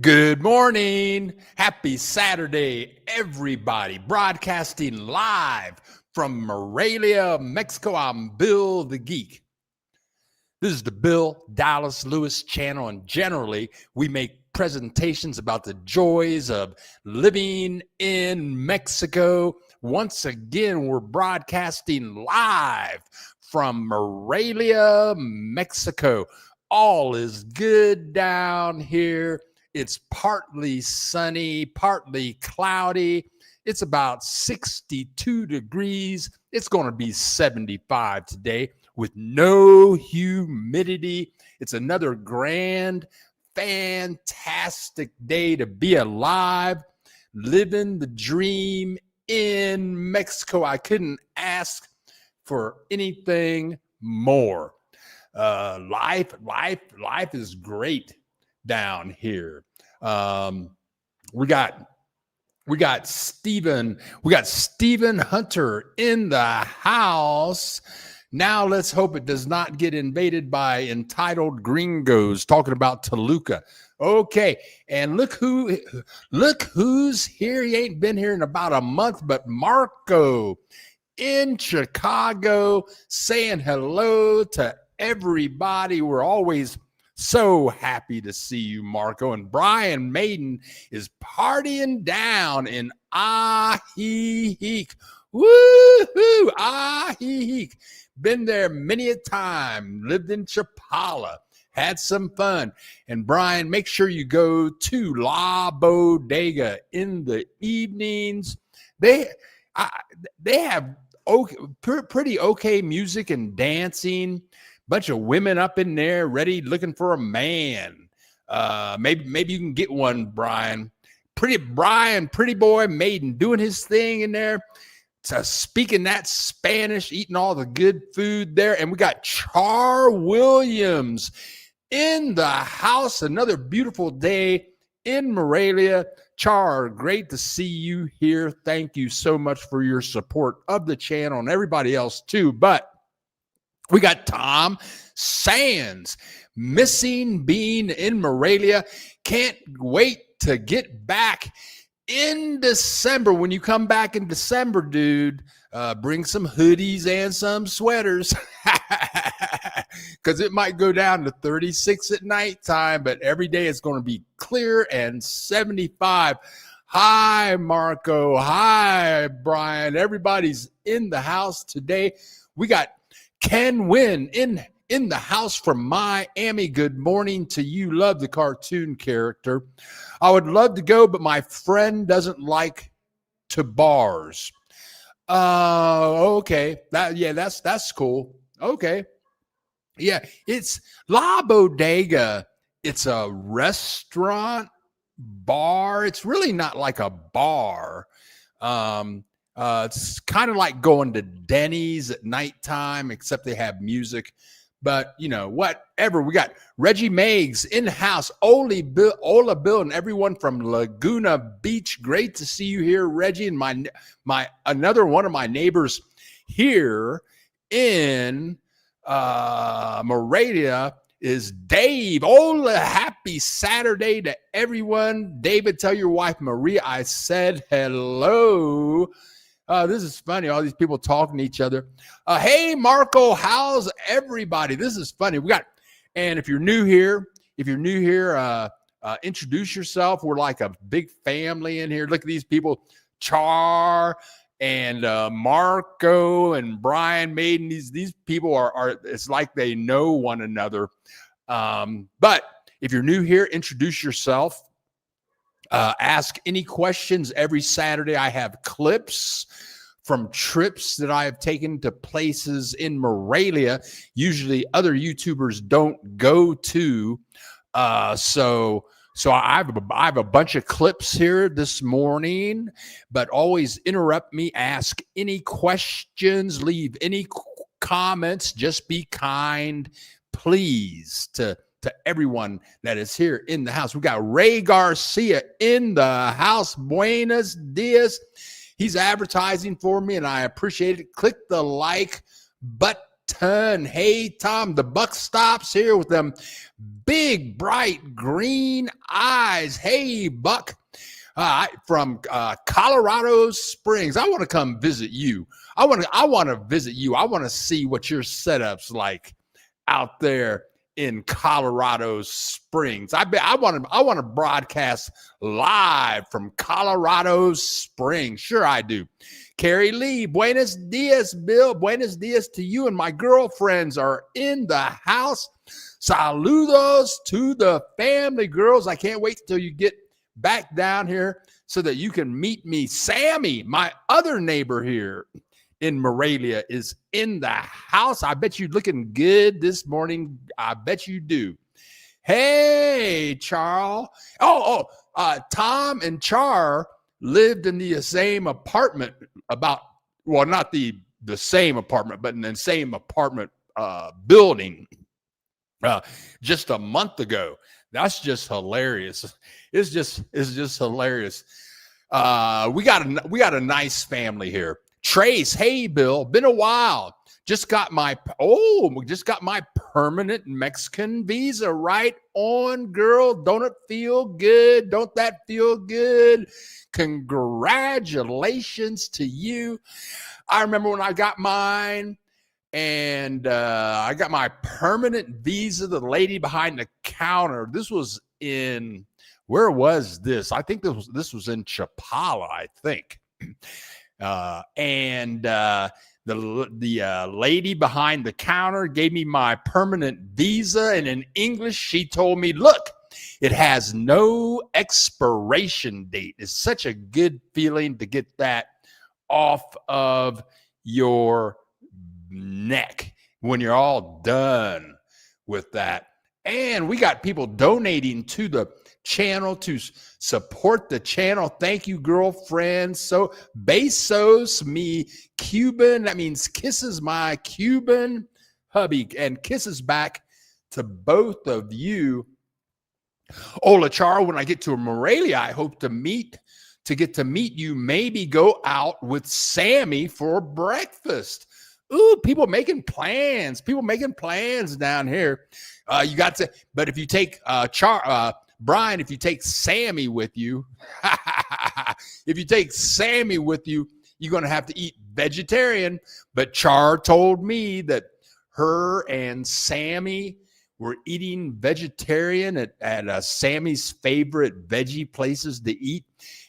Good morning. Happy Saturday, everybody. Broadcasting live from Morelia, Mexico. I'm Bill the Geek. This is the Bill Dallas Lewis channel, and generally we make presentations about the joys of living in Mexico. Once again, we're broadcasting live from Morelia, Mexico. All is good down here. It's partly sunny, partly cloudy. It's about 62 degrees. It's going to be 75 today with no humidity. It's another grand, fantastic day to be alive, living the dream in Mexico. I couldn't ask for anything more. Life is great down here. We got Stephen Hunter in the house. Now let's hope it does not get invaded by entitled gringos talking about Toluca. Okay, and look who's here. He ain't been here in about a month, but Marco in Chicago saying hello to everybody. We're always so happy to see you, Marco. And Brian Maiden is partying down in Ajijic. Woohoo! Ajijic. Been there many a time. Lived in Chapala. Had some fun. And Brian, make sure you go to La Bodega in the evenings. They have pretty okay music and dancing. Bunch of women up in there ready, looking for a man. Maybe you can get one, Brian. Pretty boy Maiden doing his thing in there. Speaking that Spanish, eating all the good food there. And we got Char Williams in the house. Another beautiful day in Morelia. Char, great to see you here. Thank you so much for your support of the channel and everybody else too. But we got Tom Sands, missing being in Morelia. Can't wait to get back in December. When you come back in December, dude, bring some hoodies and some sweaters because it might go down to 36 at nighttime, but every day it's going to be clear and 75. Hi, Marco. Hi, Brian. Everybody's in the house today. We got Ken Wynn in the house from Miami. Good morning to you. Love the cartoon character. I would love to go, but my friend doesn't like to bars. Okay. That's cool. Okay. Yeah, it's La Bodega. It's a restaurant bar. It's really not like a bar. It's kind of like going to Denny's at nighttime, except they have music. But, you know, whatever. We got Reggie Meggs in the house, Ola Bill, and everyone from Laguna Beach. Great to see you here, Reggie. And my another one of my neighbors here in Morelia is Dave. Ola, happy Saturday to everyone. David, tell your wife Maria I said hello. This is funny. All these people talking to each other. Hey, Marco, how's everybody? This is funny. And if you're new here, introduce yourself. We're like a big family in here. Look at these people, Char and Marco and Brian Maiden. These people are. It's like they know one another. But if you're new here, introduce yourself. Ask any questions every Saturday. I have clips from trips that I have taken to places in Morelia. Usually other YouTubers don't go to. So I have a bunch of clips here this morning, but always interrupt me. Ask any questions, leave any comments. Just be kind, please, to everyone that is here in the house. We got Ray Garcia in the house. Buenos dias. He's advertising for me, and I appreciate it. Click the like ton. Hey, Tom, the buck stops here with them big, bright green eyes. Hey, Buck, from Colorado Springs. I want to come visit you. I want to visit you. I want to see what your setup's like out there in Colorado Springs. I want to broadcast live from Colorado Springs. Sure, I do. Carrie Lee, buenos dias, Bill. Buenos dias to you, and my girlfriends are in the house. Saludos to the family, girls. I can't wait till you get back down here so that you can meet me. Sammy, my other neighbor here in Morelia, is in the house. I bet you're looking good this morning. I bet you do. Hey, Charles. Tom and Char lived in the same apartment not the same apartment, but in the same apartment building just a month ago. That's just hilarious. It's just hilarious. We got a nice family here. Trace, hey Bill, been a while. Just got my permanent Mexican visa. Right on, girl. Don't it feel good? Don't that feel good? Congratulations to you. I remember when I got mine, and I got my permanent visa. The lady behind the counter. This was in, where was this? I think this was in Chapala, I think. The lady behind the counter gave me my permanent visa, and in English she told me, look, it has no expiration date. It's such a good feeling to get that off of your neck when you're all done with that. And we got people donating to the channel to support the channel. Thank you, girlfriend. So besos me Cuban, that means kisses my Cuban hubby, and kisses back to both of you. Ola Char, when I get to Morelia, I hope to get to meet you, maybe go out with Sammy for breakfast. Ooh, people making plans down here. You got to, but if you take Brian, if you take Sammy with you, you're going to have to eat vegetarian. But Char told me that her and Sammy were eating vegetarian at Sammy's favorite veggie places to eat.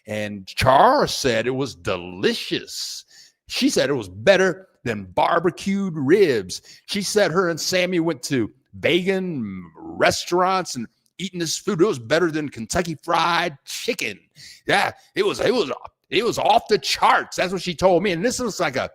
And Char said it was delicious. She said it was better than barbecued ribs. She said her and Sammy went to vegan restaurants and eating this food. It was better than Kentucky Fried Chicken. Yeah, it was off the charts. That's what she told me. And this looks like a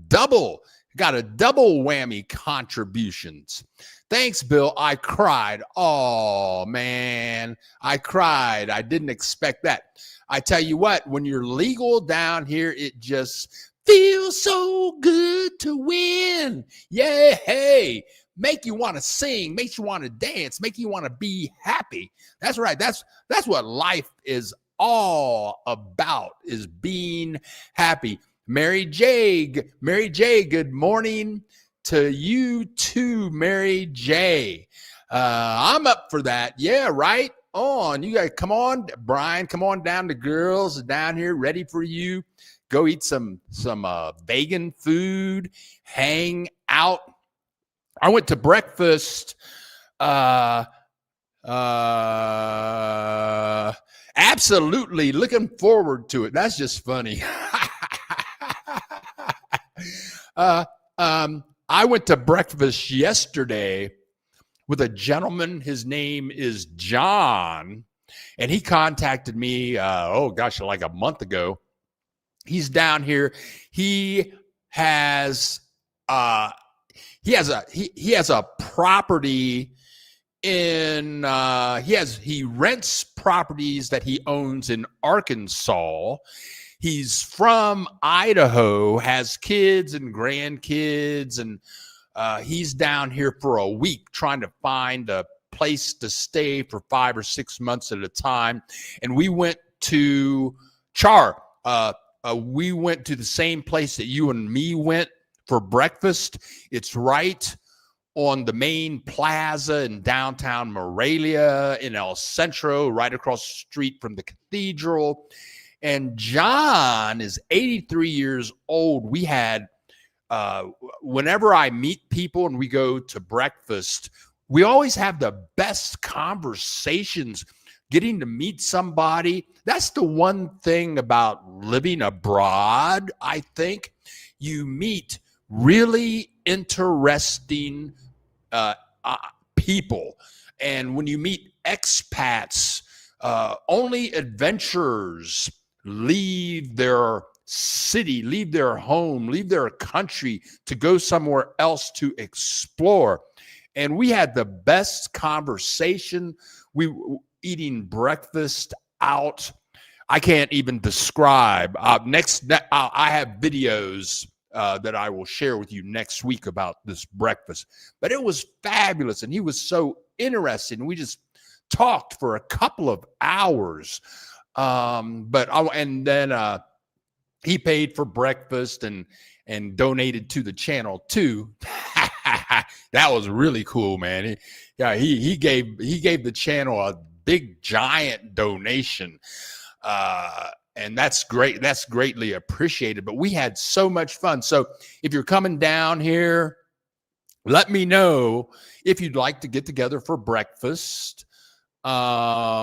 double whammy contributions. Thanks, Bill. I cried. Oh man, I cried. I didn't expect that. I tell you what, when you're legal down here, it just feels so good to win. Yeah, hey, make you want to sing, makes you want to dance, make you want to be happy. That's right. That's what life is all about, is being happy. Mary J, good morning to you too, Mary J. I'm up for that. Yeah, right on. You guys, come on, Brian, come on down. The girls are down here ready for you. Go eat some vegan food, hang out. I went to breakfast. Absolutely looking forward to it. That's just funny. I went to breakfast yesterday with a gentleman. His name is John, and he contacted me, like a month ago. He's down here. He has a property in he rents properties that he owns in Arkansas. He's from Idaho, has kids and grandkids, and he's down here for a week trying to find a place to stay for 5 or 6 months at a time. And we went to Char. we went to the same place that you and me went for breakfast. It's right on the main plaza in downtown Morelia in El Centro, right across the street from the Cathedral. And John is 83 years old. We had, whenever I meet people and we go to breakfast, we always have the best conversations. Getting to meet somebody, that's the one thing about living abroad, I think. You meet really interesting people. And when you meet expats, only adventurers leave their city, leave their home, leave their country to go somewhere else to explore. And we had the best conversation. We eating breakfast out. I can't even describe. I have videos that I will share with you next week about this breakfast. But it was fabulous, and he was so interested. And we just talked for a couple of hours. And then he paid for breakfast and donated to the channel too. That was really cool, man. He gave the channel a big giant donation. And that's great. That's greatly appreciated. But we had so much fun. So if you're coming down here, let me know if you'd like to get together for breakfast. But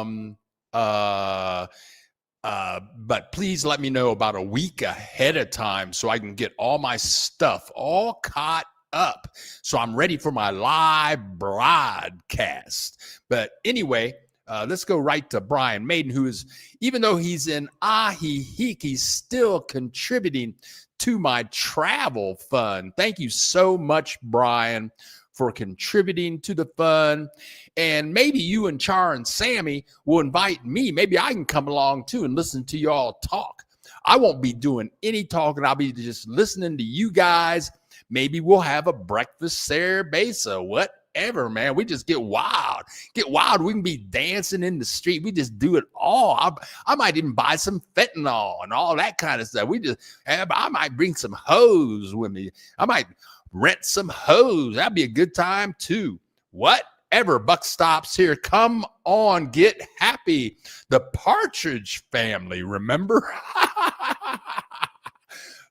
please let me know about a week ahead of time so I can get all my stuff all caught up. So I'm ready for my live broadcast. But anyway, let's go right to Brian Maiden, who is, even though he's in Ahihic, he's still contributing to my travel fund. Thank you so much, Brian, for contributing to the fund. And maybe you and Char and Sammy will invite me. Maybe I can come along too and listen to y'all talk. I won't be doing any talking. I'll be just listening to you guys. Maybe we'll have a breakfast cerveza, whatever, man. We just get wild. Get wild. We can be dancing in the street. We just do it all. I might even buy some fentanyl and all that kind of stuff. I might bring some hoes with me. I might rent some hoes. That'd be a good time too. Whatever. Buck stops here. Come on, get happy. The Partridge Family, remember?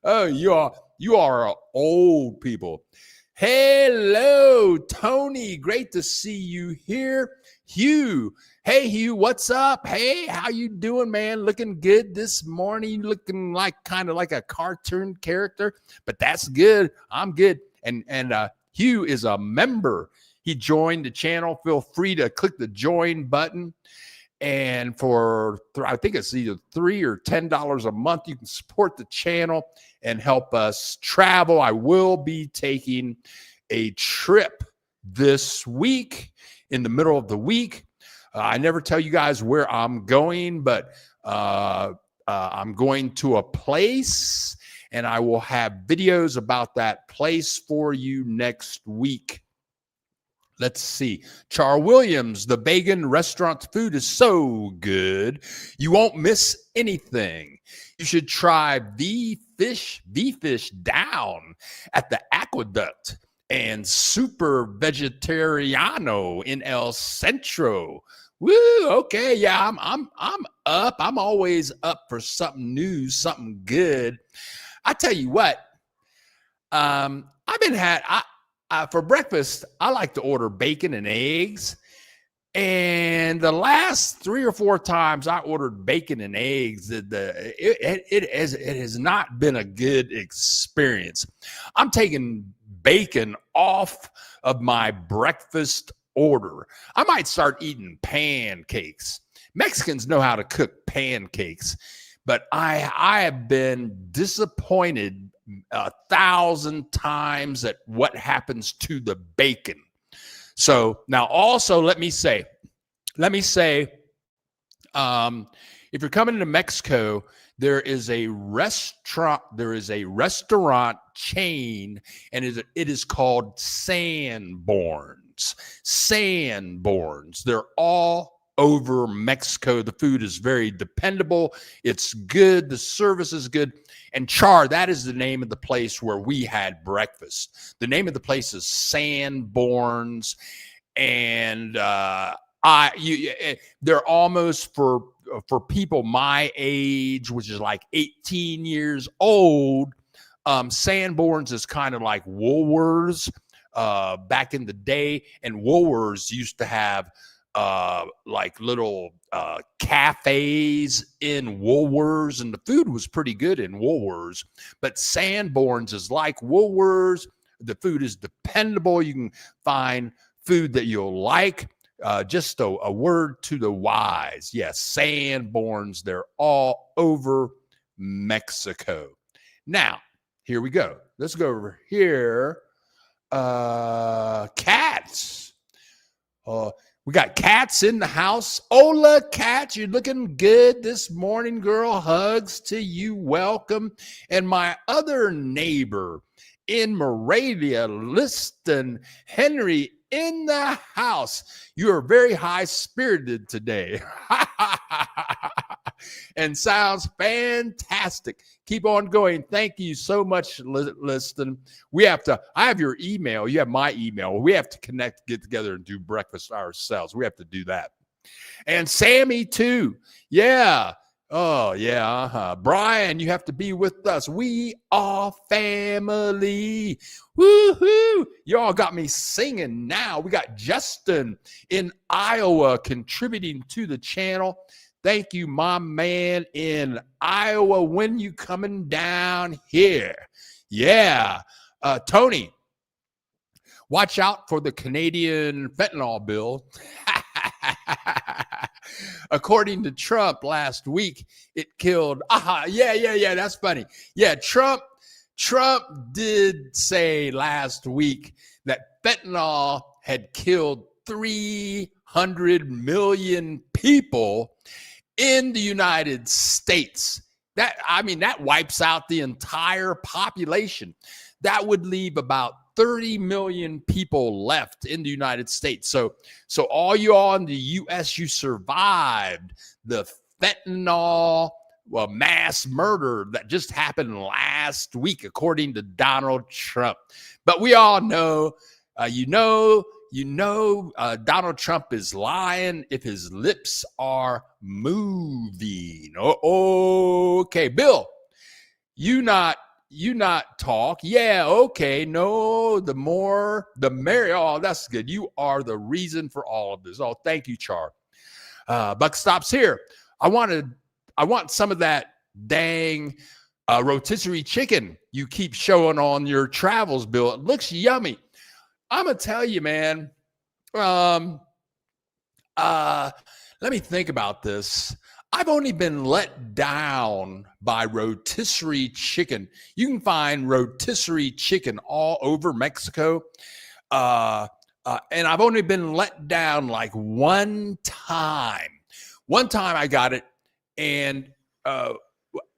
Oh, you are old people. Hello, Tony. Great to see you here. Hugh. Hey, Hugh, what's up? Hey, how you doing, man? Looking good this morning. Looking like kind of like a cartoon character, but that's good. I'm good. And Hugh is a member. He joined the channel. Feel free to click the join button. And for, I think it's either $3 or $10 a month, you can support the channel and help us travel. I will be taking a trip this week, in the middle of the week. I never tell you guys where I'm going, but I'm going to a place, and I will have videos about that place for you next week. Let's see. Char Williams, the Vegan restaurant food is so good. You won't miss anything. You should try V-Fish Down at the Aqueduct and Super Vegetariano in El Centro. Woo, okay. Yeah, I'm up. I'm always up for something new, something good. I tell you what, for breakfast, I like to order bacon and eggs. And the last 3 or 4 times I ordered bacon and eggs, it has not been a good experience. I'm taking bacon off of my breakfast order. I might start eating pancakes. Mexicans know how to cook pancakes, but I have been disappointed 1,000 times at what happens to the bacon. So now also let me say, if you're coming to Mexico, there is a restaurant chain, and it is called Sanborns. They're all over Mexico. The food is very dependable. It's good. The service is good. And Char, that is the name of the place where we had breakfast. The name of the place is Sanborns, and they're almost for people my age, which is like 18 years old. Sanborns is kind of like Woolworths back in the day, and Woolworths used to have like little cafes in Woolworths, and the food was pretty good in Woolworths. But Sanborns is like Woolworths. The food is dependable. You can find food that you'll like. Just a word to the wise. Yes, Sanborns, they're all over Mexico. Now, here we go. Let's go over here. Cats. We got Cats in the house. Hola, Cats. You're looking good this morning, girl. Hugs to you. Welcome. And my other neighbor in Moravia, Liston Henry, in the house. You are very high-spirited today. And sounds fantastic. Keep on going. Thank you so much, Liston. I have your email. You have my email. We have to connect, get together, and do breakfast ourselves. We have to do that. And Sammy, too. Yeah. Oh, yeah. Brian, you have to be with us. We are family. Woohoo. Y'all got me singing now. We got Justin in Iowa contributing to the channel. Thank you, my man in Iowa. When you coming down here? Yeah. Tony, watch out for the Canadian fentanyl bill. According to Trump last week, it killed. Yeah. That's funny. Yeah, Trump did say last week that fentanyl had killed 300 million people in the United States. That wipes out the entire population. That would leave about 30 million people left in the United States. So all in the U.S., you survived the fentanyl mass murder that just happened last week, according to Donald Trump. But we all know, Donald Trump is lying if his lips are moving. Okay, Bill, you not talk. Yeah, okay. No, the more, the merrier. Oh, that's good. You are the reason for all of this. Oh, thank you, Char. Buck stops here. I want some of that dang rotisserie chicken you keep showing on your travels, Bill. It looks yummy. I'm gonna tell you, man. Let me think about this. I've only been let down by rotisserie chicken. You can find rotisserie chicken all over Mexico. And I've only been let down like one time. One time I got it, and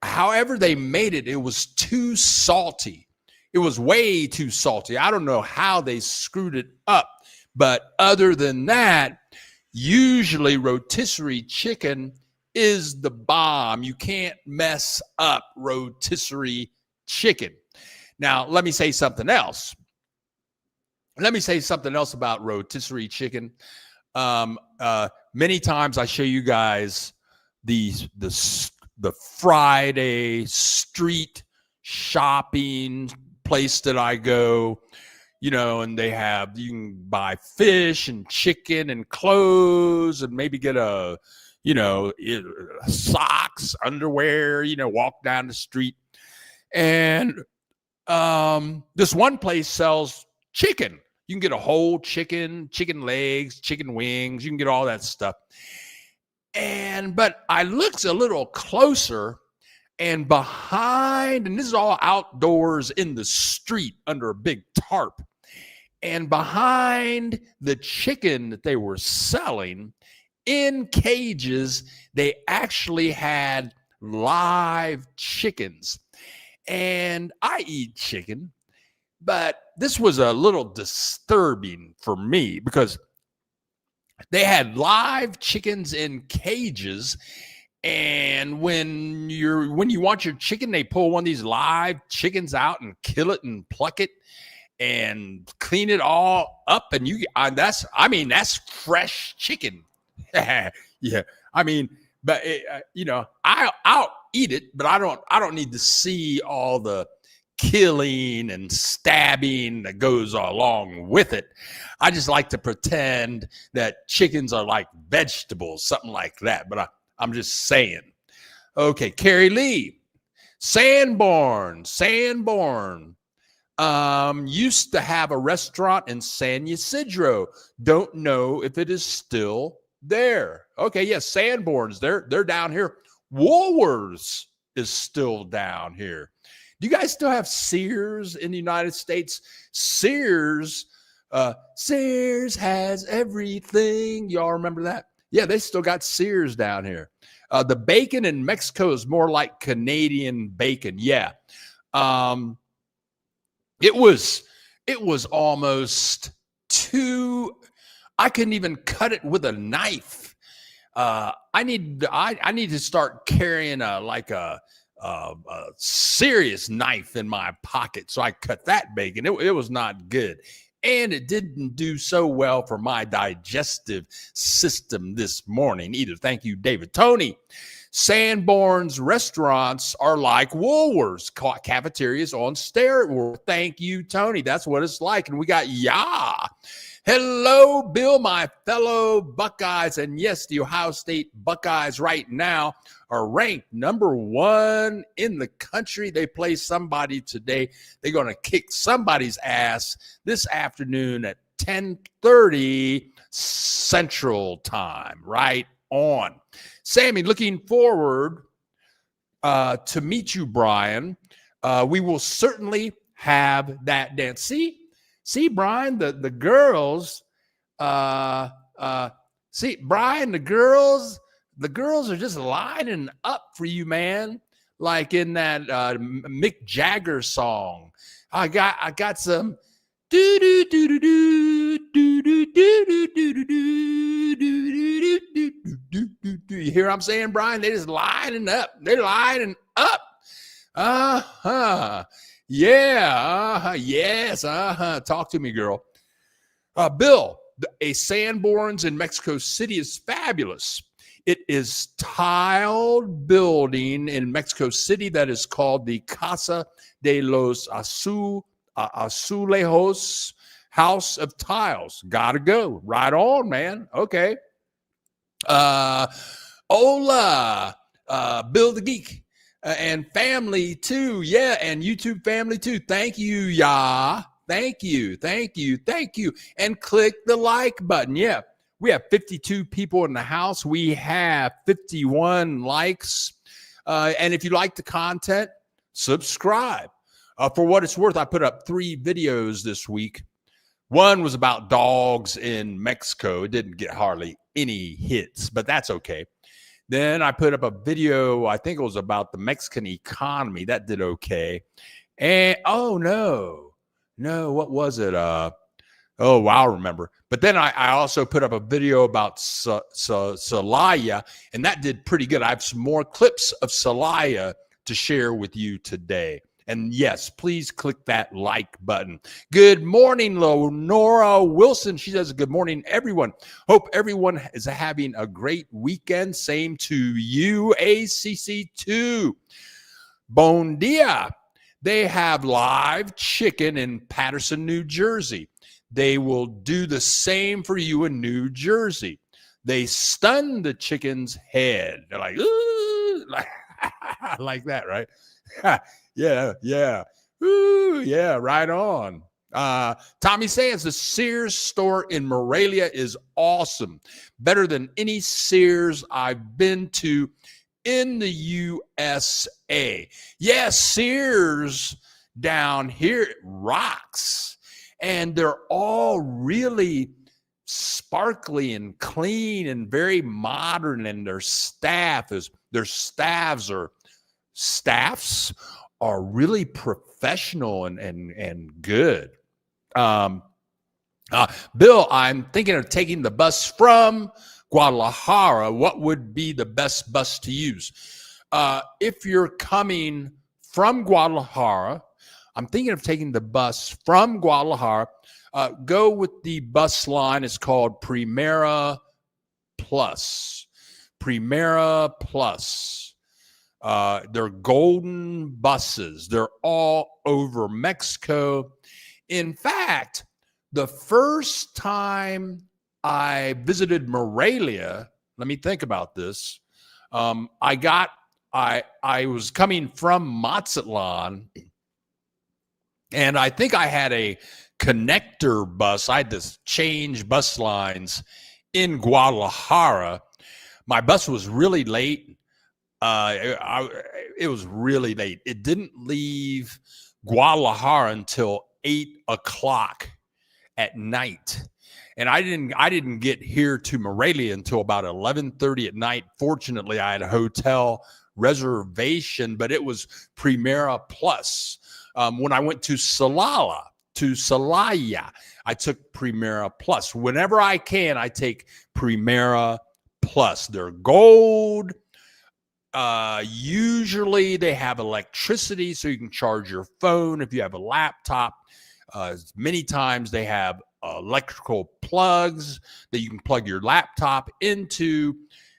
however they made it, it was too salty. It was way too salty. I don't know how they screwed it up. But other than that, usually rotisserie chicken is the bomb. You can't mess up rotisserie chicken. Now, let me say something else. About rotisserie chicken. Many times I show you guys the Friday street shopping place that I go, and you can buy fish and chicken and clothes and maybe get socks, underwear, walk down the street. And this one place sells chicken. You can get a whole chicken legs, chicken wings. You can get all that stuff. But I looked a little closer, and behind, and this is all outdoors in the street under a big tarp, and behind the chicken that they were selling in cages, they actually had live chickens. And I eat chicken, but this was a little disturbing for me because They had live chickens in cages. And when you want your chicken, they pull one of these live chickens out and kill it and pluck it and clean it all up. And that's fresh chicken. Yeah. I mean, but I'll eat it, but I don't need to see all the killing and stabbing that goes along with it. I just like to pretend that chickens are like vegetables, something like that. But I'm just saying. Okay, Carrie Lee, Sanborn. Used to have a restaurant in San Ysidro. Don't know if it is still there. Okay, yes, Sanborn's. They're down here. Woolworths is still down here. Do you guys still have Sears in the United States? Sears has everything. Y'all remember that? Yeah, they still got Sears down here. The bacon in Mexico is more like Canadian bacon. Yeah. It was almost too. I couldn't even cut it with a knife. I need to start carrying a serious knife in my pocket so I cut that bacon. It was not good. And it didn't do so well for my digestive system this morning either. Thank you, David. Tony, Sanborn's restaurants are like Woolworths, cafeterias on steroids. Thank you, Tony. That's what it's like. And we got Hello, Bill, my fellow Buckeyes. And yes, the Ohio State Buckeyes right now are ranked number 1 in the country. They play somebody today. They're going to kick somebody's ass this afternoon at 10:30 Central Time. Right on. Sammy, looking forward to meet you, Brian. We will certainly have that dance. See, Brian, the girls, Brian, the girls are just lining up for you, man. Like in that Mick Jagger song. I got some do do do do do do do do do do do. You hear what I'm saying, Brian? They're just lining up. They're lining up. Yeah. Yes. Talk to me, girl. Bill, a Sanborn's in Mexico City is fabulous. It is tiled building in Mexico City that is called the Casa de los Azulejos, House of Tiles. Gotta go. Right on, man. Okay. Hola, Bill the Geek. And family too. Yeah, and YouTube family too. Thank you, ya. Thank you. And click the like button. Yeah, we have 52 people in the house. We have 51 likes. And if you like the content, subscribe. For what it's worth, I put up 3 videos this week. One was about dogs in Mexico. It didn't get hardly any hits, but that's okay. Then I put up a video, I think it was about the Mexican economy. That did okay. And, no, what was it? I'll remember. But then I also put up a video about Celaya, and that did pretty good. I have some more clips of Celaya to share with you today. And yes, please click that like button. Good morning, Lenora Wilson. She says, good morning, everyone. Hope everyone is having a great weekend. Same to you, ACC2. Bon dia. They have live chicken in Patterson, New Jersey. They will do the same for you in New Jersey. They stun the chicken's head. They're like, ooh, like that, right? Yeah. Ooh, yeah, right on. Tommy Sands, the Sears store in Morelia is awesome. Better than any Sears I've been to in the USA. Yeah, Sears down here rocks. And they're all really sparkly and clean and very modern. And their staffs are really professional and good. Bill, I'm thinking of taking the bus from Guadalajara. What would be the best bus to use? If you're coming from Guadalajara, I'm thinking of taking the bus from Guadalajara. Go with the bus line. It's called Primera Plus. Primera Plus. They're golden buses. They're all over Mexico. In fact, the first time I visited Morelia, let me think about this. I was coming from Mazatlan, and I think I had a connector bus. I had to change bus lines in Guadalajara. My bus was really late. It was really late. It didn't leave Guadalajara until 8 o'clock at night. And I didn't get here to Morelia until about 11:30 at night. Fortunately, I had a hotel reservation, but it was Primera Plus. When I went to Celaya, I took Primera Plus. Whenever I can, I take Primera Plus. They're gold. Usually they have electricity, so you can charge your phone if you have a laptop. Many times they have electrical plugs that you can plug your laptop into.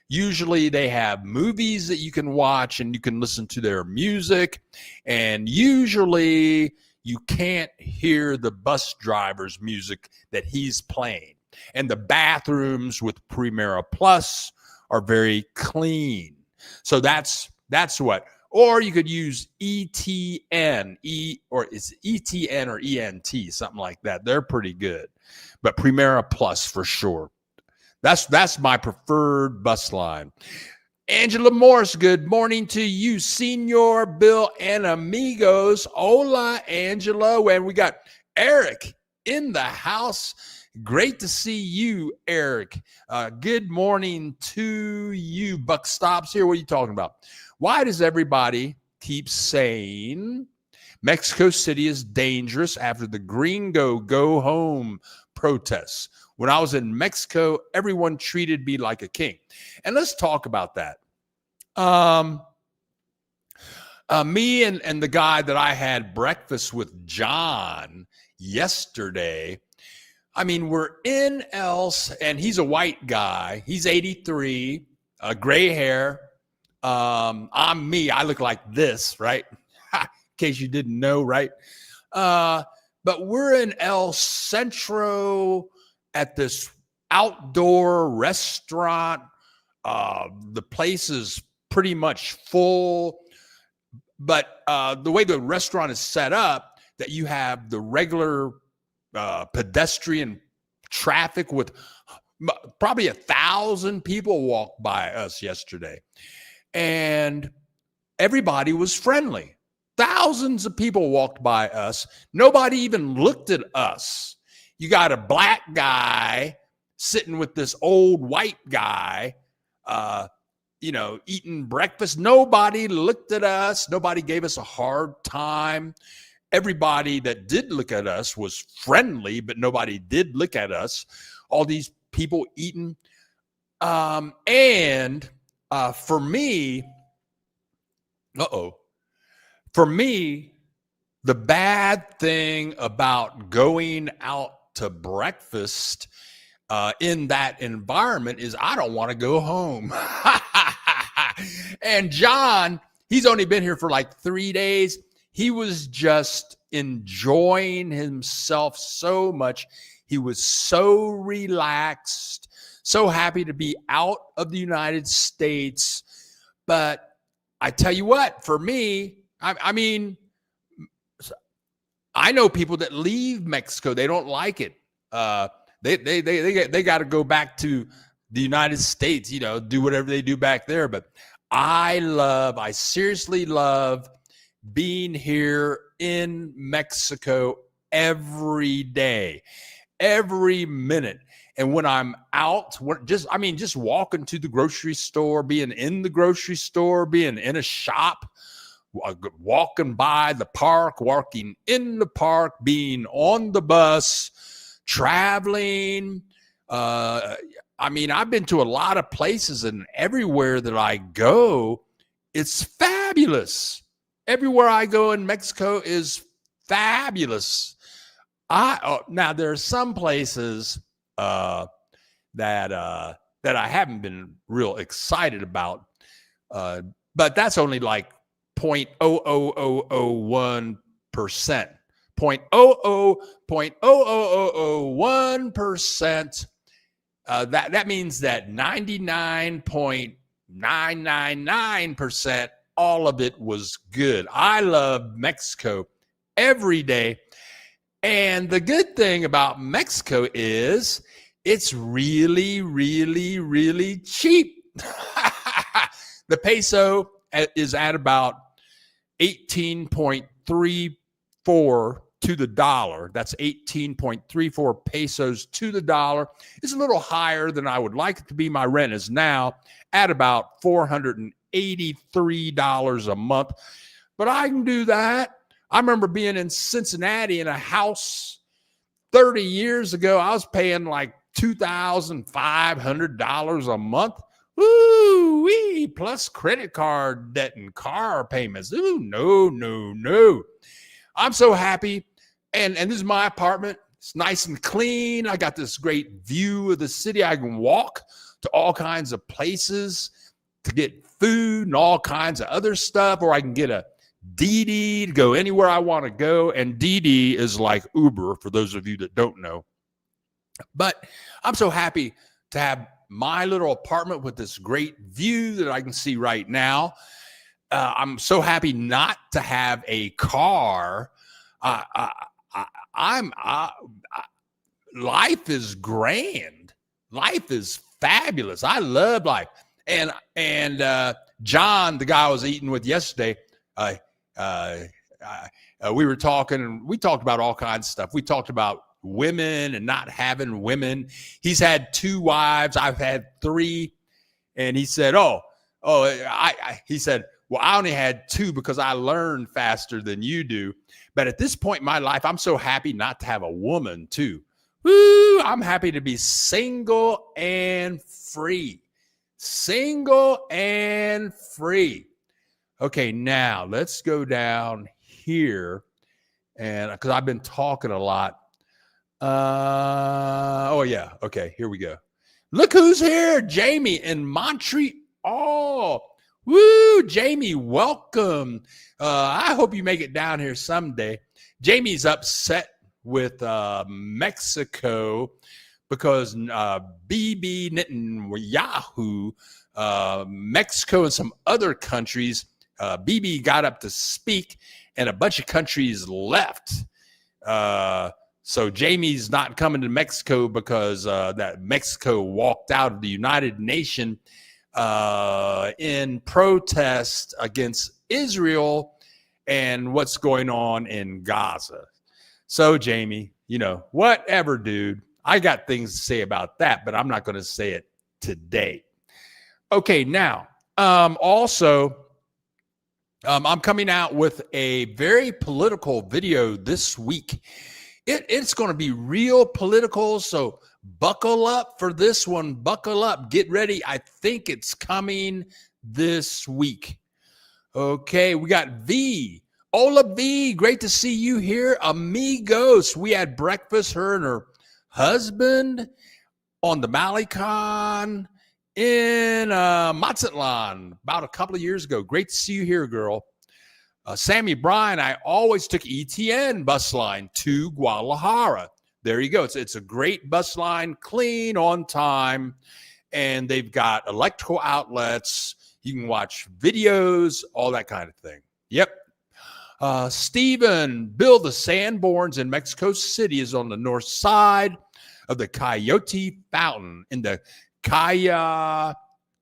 Usually they have movies that you can watch and you can listen to their music. And usually you can't hear the bus driver's music that he's playing. And the bathrooms with Primera Plus are very clean. So that's what. Or you could use ETN, or it's ETN or ENT, something like that. They're pretty good. But Primera Plus for sure. That's my preferred bus line. Angela Morris, good morning to you, Senor Bill and amigos. Hola, Angela. And we got Eric in the house. Great to see you, Eric. Good morning to you. Buck Stops here. What are you talking about? Why does everybody keep saying Mexico City is dangerous after the Gringo Go Home protests? When I was in Mexico, everyone treated me like a king. And let's talk about that. Me and the guy that I had breakfast with, John, yesterday, I mean, we're in else, and he's a white guy. He's 83, gray hair. I'm me. I look like this, right? In case you didn't know, right? But we're in El Centro at this outdoor restaurant. The place is pretty much full, but the way the restaurant is set up, that you have the regular pedestrian traffic with probably 1,000 people walk by us yesterday. And everybody was friendly. Thousands of people walked by us. Nobody even looked at us. You got a black guy sitting with this old white guy, eating breakfast. Nobody looked at us. Nobody gave us a hard time. Everybody that did look at us was friendly, but nobody did look at us. All these people eating. For me, the bad thing about going out to breakfast in that environment is I don't want to go home. And John, he's only been here for like 3 days. He was just enjoying himself so much. He was so relaxed, so happy to be out of the United States. But I tell you what, for me, I mean, I know people that leave Mexico. They don't like it. They got to go back to the United States, do whatever they do back there. But I seriously love being here in Mexico every day, every minute. And when I'm out, just walking to the grocery store, being in the grocery store, being in a shop, walking by the park, walking in the park, being on the bus, traveling. I mean, I've been to a lot of places, and everywhere that I go, it's fabulous. Everywhere I go in Mexico is fabulous. Now there are some places that I haven't been real excited about, but that's only like 0.00001%. 0.000001%. That means that 99.999% all of it was good. I love Mexico every day. And the good thing about Mexico is it's really, really, really cheap. The peso is at about 18.34 to the dollar. That's 18.34 pesos to the dollar. It's a little higher than I would like it to be. My rent is now at about $483 a month, but I can do that. I remember being in Cincinnati in a house 30 years ago. I was paying like $2,500 a month. Woo-wee, plus credit card debt and car payments. Ooh, no. I'm so happy. And this is my apartment. It's nice and clean. I got this great view of the city. I can walk to all kinds of places to get food and all kinds of other stuff, or I can get a DD to go anywhere I want to go. And DD is like Uber for those of you that don't know. But I'm so happy to have my little apartment with this great view that I can see right now. I'm so happy not to have a car. Life is grand. Life is fabulous. I love life. And John, the guy I was eating with yesterday, we were talking, and we talked about all kinds of stuff. We talked about women and not having women. He's had 2 wives. I've had 3. And he said, he said, well, I only had 2 because I learned faster than you do. But at this point in my life, I'm so happy not to have a woman too. Woo, I'm happy to be single and free. Single and free. Okay, now let's go down here. And because I've been talking a lot. Okay, here we go. Look who's here, Jamie in Montreal. Woo, Jamie, welcome. I hope you make it down here someday. Jamie's upset with Mexico because Bibi Netanyahu, Mexico and some other countries, Bibi got up to speak and a bunch of countries left. So Jamie's not coming to Mexico because that Mexico walked out of the United Nations in protest against Israel and what's going on in Gaza. So Jamie, whatever, dude. I got things to say about that, but I'm not going to say it today. Okay, now, also, I'm coming out with a very political video this week. It's going to be real political, so buckle up for this one. Buckle up. Get ready. I think it's coming this week. Okay, we got V. Ola V, great to see you here. Amigos, we had breakfast, her and her husband, on the Malecon in Mazatlan about a couple of years ago. Great to see you here, girl. Sammy Bryan, I always took ETN bus line to Guadalajara. There you go. It's a great bus line, clean, on time, and they've got electrical outlets. You can watch videos, all that kind of thing. Yep. Stephen, Bill, the Sanborns in Mexico City is on the north side of the Coyote Fountain in the Calle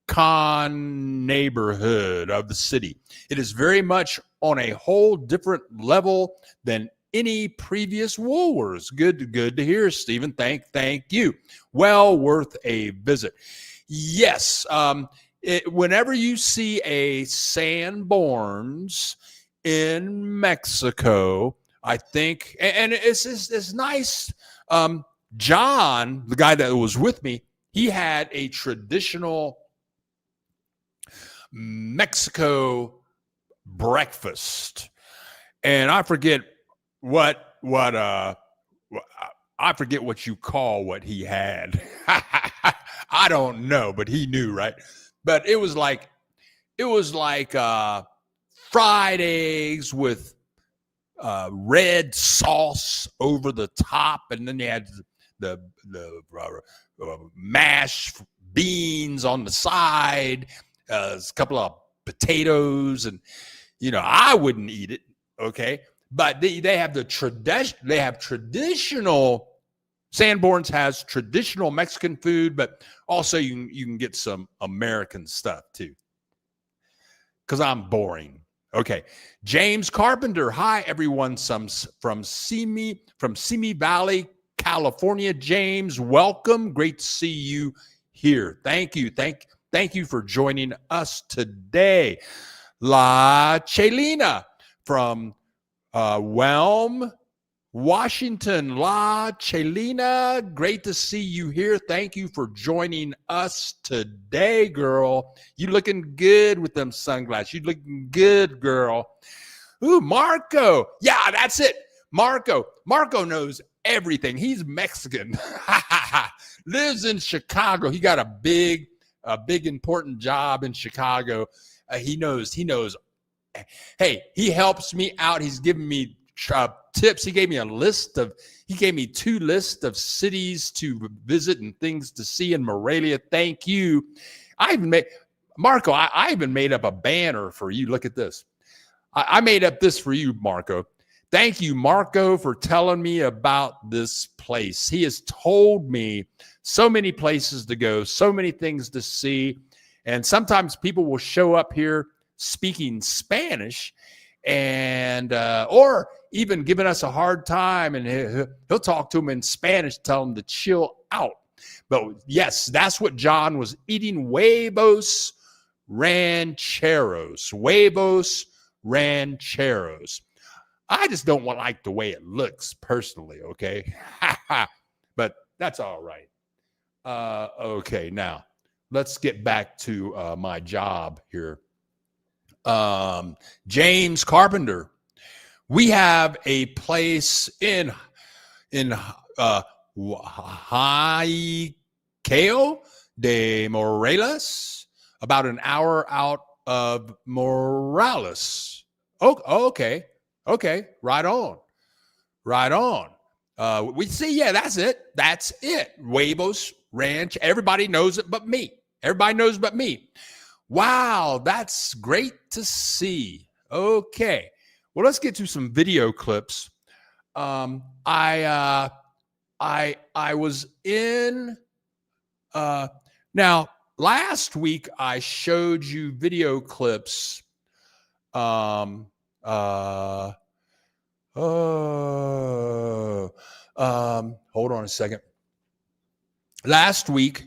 Con neighborhood of the city. It is very much on a whole different level than any previous Woolworths. Good to hear, Stephen. Thank you. Well worth a visit. Yes, whenever you see a Sanborns in Mexico, I think, and it's nice. John, the guy that was with me, he had a traditional Mexico breakfast, and I forget what I forget what you call what he had. I don't know, but he knew, right? But it was like fried eggs with red sauce over the top, and then they had the mashed beans on the side, a couple of potatoes, and I wouldn't eat it, okay? But they have the tradition. They have traditional. Sanborn's has traditional Mexican food, but also you can get some American stuff too. Because I'm boring. Okay, James Carpenter. Hi, everyone. From Simi Valley, California. James, welcome. Great to see you here. Thank you. Thank you for joining us today. La Chelina from Whelm, Washington. La Chelina, great to see you here. Thank you for joining us today, girl. You looking good with them sunglasses. You looking good, girl. Ooh, Marco. Yeah, that's it. Marco knows everything. He's Mexican. Lives in Chicago. He got a big important job in Chicago. He knows. Hey, he helps me out. He's giving me tips. He gave me 2 lists of cities to visit and things to see in Morelia. Thank you. I even made up a banner for you. Look at this. I made up this for you, Marco. Thank you, Marco, for telling me about this place. He has told me so many places to go, so many things to see. And sometimes people will show up here speaking Spanish and or even giving us a hard time, and he'll talk to them in Spanish, tell them to chill out. But yes, that's what John was eating, huevos rancheros. I just don't like the way it looks personally, okay? But that's all right. Okay, now let's get back to my job here. James Carpenter. We have a place in Hialeah de Morelos, about an hour out of Morales. Oh, okay, right on. We see, yeah, that's it. Huevos Ranch. Everybody knows it but me. Wow, that's great to see. Okay, well, let's get to some video clips. I was in. Now, last week I showed you video clips. Hold on a second. Last week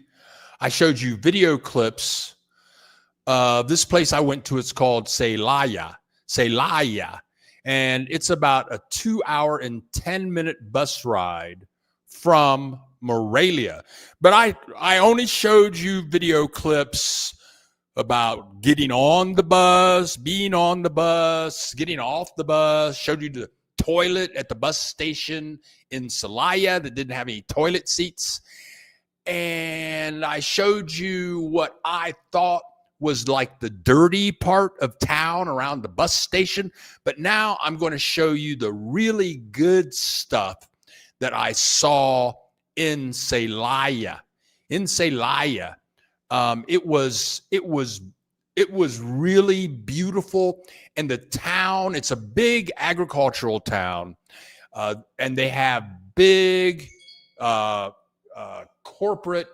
I showed you video clips. This place I went to, it's called Celaya, and it's about a 2-hour and 10-minute bus ride from Morelia. But I only showed you video clips about getting on the bus, being on the bus, getting off the bus, showed you the toilet at the bus station in Celaya that didn't have any toilet seats. And I showed you what I thought was like the dirty part of town around the bus station. But now I'm going to show you the really good stuff that I saw in Celaya. It was really beautiful. And the town, it's a big agricultural town. And they have big corporate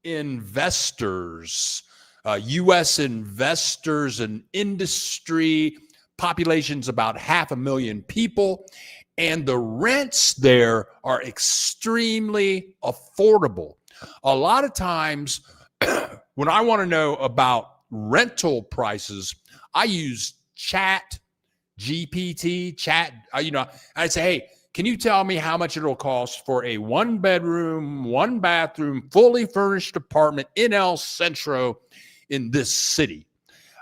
investors, U.S. investors and industry. Population's about 500,000 people. And the rents there are extremely affordable. A lot of times when I want to know about rental prices, I use Chat GPT. I say, hey, Can you tell me how much it'll cost for a 1-bedroom, 1-bathroom, fully furnished apartment in El Centro in this city?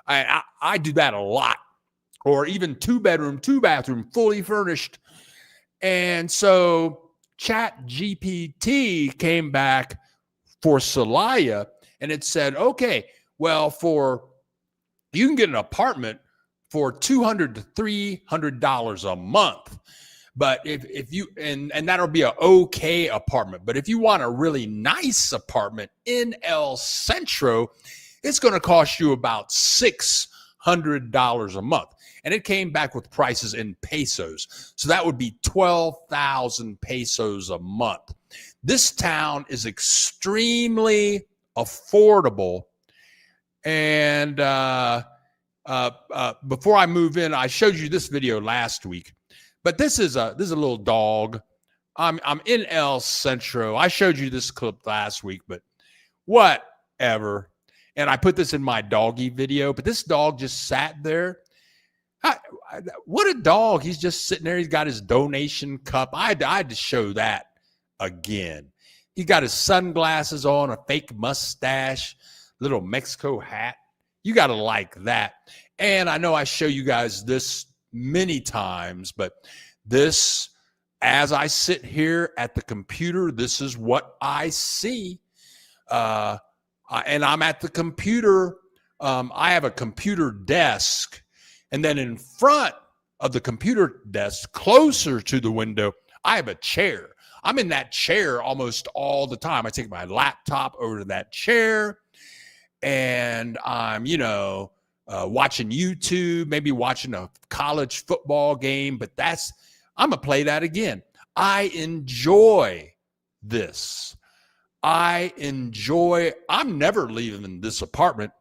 I do that a lot. Or even 2-bedroom, 2-bathroom, fully furnished. And so Chat GPT came back for Celaya, and it said, okay, well, you can get an apartment for $200 to $300 a month. But if you, and that'll be an okay apartment. But if you want a really nice apartment in El Centro, it's going to cost you about $600 a month. And it came back with prices in pesos. So that would be 12,000 pesos a month. This town is extremely affordable. And before I move in, I showed you this video last week. But this is a little dog. I'm in El Centro. I showed you this clip last week, but whatever. And I put this in my doggy video, but this dog just sat there. What a dog. He's just sitting there. He's got his donation cup. I had to show that again. He got his sunglasses on, a fake mustache, little Mexico hat. You got to like that. And I know I show you guys this many times, but this, as I sit here at the computer, this is what I see. And I'm at the computer. I have a computer desk, and then in front of the computer desk, closer to the window, I have a chair. I'm in that chair almost all the time. I take my laptop over to that chair, and I'm, watching YouTube, maybe watching a college football game, but I'm going to play that again. I enjoy this. I'm never leaving this apartment.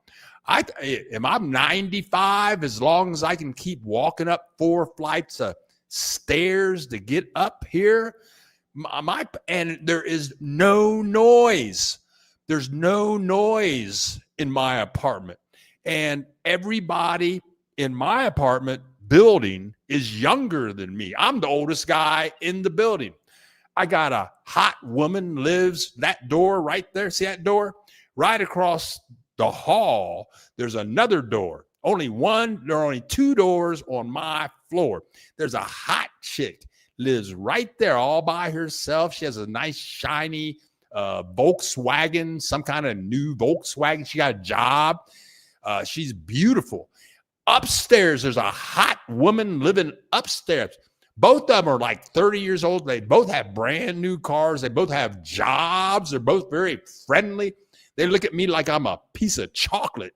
I'm 95, as long as I can keep walking up 4 flights of stairs to get up here. And there is no noise. There's no noise in my apartment. And everybody in my apartment building is younger than me. I'm the oldest guy in the building. I got a hot woman lives that door right there. See that door? Right across the hall, there's another door. There are only 2 doors on my floor. There's a hot chick lives right there all by herself. She has a nice shiny Volkswagen, some kind of new Volkswagen. She got a job. She's beautiful. Upstairs, there's a hot woman living upstairs. Both of them are like 30 years old. They both have brand new cars. They both have jobs. They're both very friendly. They look at me like I'm a piece of chocolate.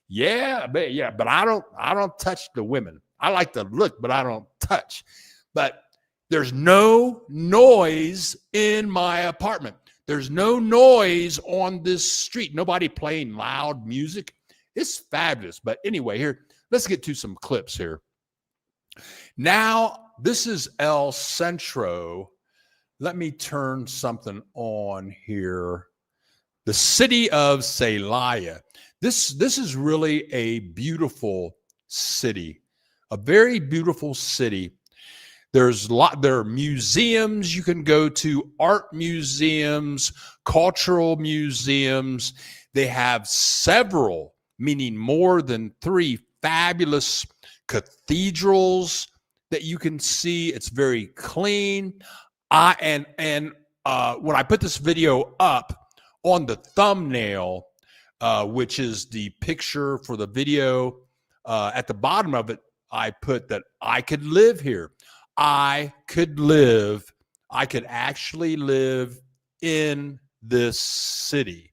Yeah, but I don't touch the women. I like to look, but I don't touch. But there's no noise in my apartment. There's no noise on this street. Nobody playing loud music. It's fabulous. But anyway, here, let's get to some clips here. Now, this is El Centro. Let me turn something on here. The city of Celaya. This is really a beautiful city, a very beautiful city. There are museums you can go to, art museums, cultural museums. They have several, meaning more than 3 fabulous cathedrals that you can see. It's very clean. When I put this video up, on the thumbnail, which is the picture for the video, at the bottom of it, I put that I could live here. I could actually live in this city.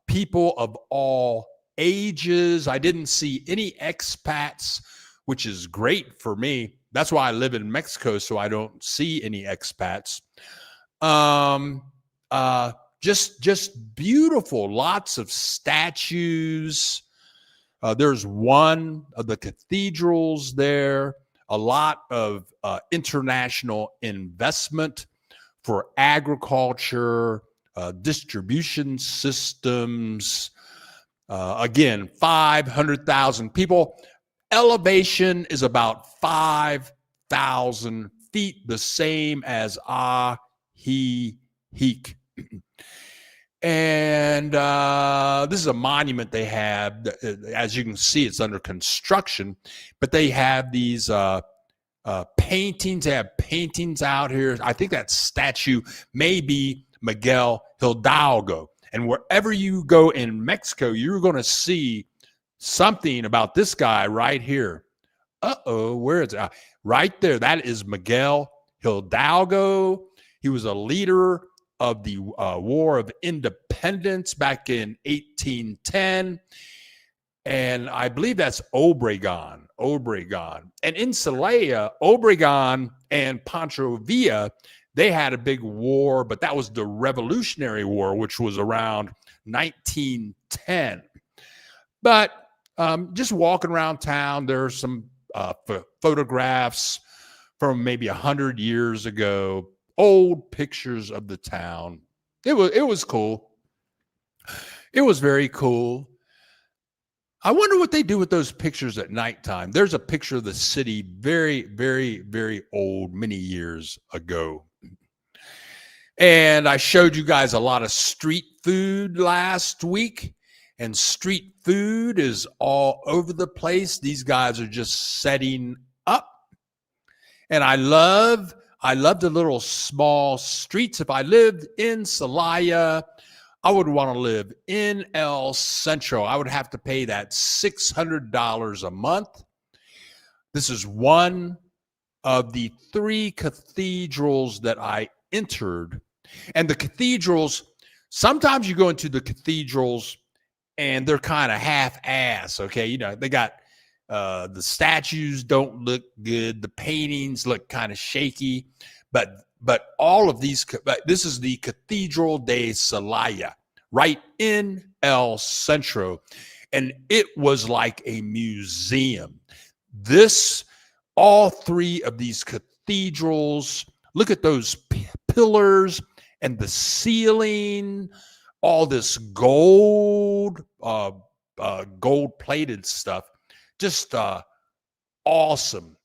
People of all ages. I didn't see any expats, which is great for me. That's why I live in Mexico, so I don't see any expats. Just beautiful, lots of statues. There's one of the cathedrals there, a lot of international investment for agriculture, distribution systems. Again, 500,000 people. Elevation is about 5,000 feet the same as Heek. And this is a monument they have. As you can see, it's under construction, but they have these paintings. They have paintings out here. I think that statue may be Miguel Hidalgo. And wherever you go in Mexico, you're going to see something about this guy right here. Where is it? Right there. That is Miguel Hidalgo. He was a leader of the War of Independence back in 1810. And I believe that's Obregon. And in Celaya, Obregon and Pancho Villa, they had a big war, but that was the Revolutionary War, which was around 1910. But just walking around town, there are some photographs from maybe 100 years ago, old pictures of the town. It was cool. It was very cool. I wonder what they do with those pictures at nighttime. There's a picture of the city very, very, very old, many years ago. And I showed you guys a lot of street food last week. And street food is all over the place. These guys are just setting up. And I love the little small streets. If I lived in Celaya, I would want to live in El Centro. I would have to pay that $600 a month. This is one of the 3 cathedrals that I entered. And the cathedrals, sometimes you go into the cathedrals and they're kind of half-ass, okay? You know, they got the statues don't look good. The paintings look kind of shaky. But all of these, this is the Cathedral de Celaya, right in El Centro. And it was like a museum. All 3 of these cathedrals, look at those pillars and the ceiling, all this gold plated stuff. Just awesome.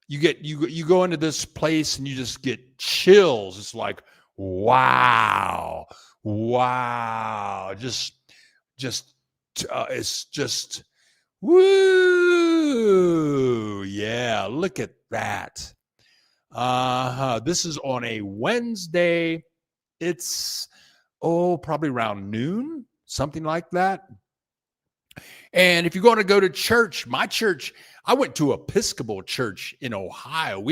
You go into this place and you just get chills. It's like, wow. It's just, woo. Yeah, look at that. This is on a Wednesday. It's, probably around noon, something like that. And if you're going to go to church, my church, I went to Episcopal church in Ohio.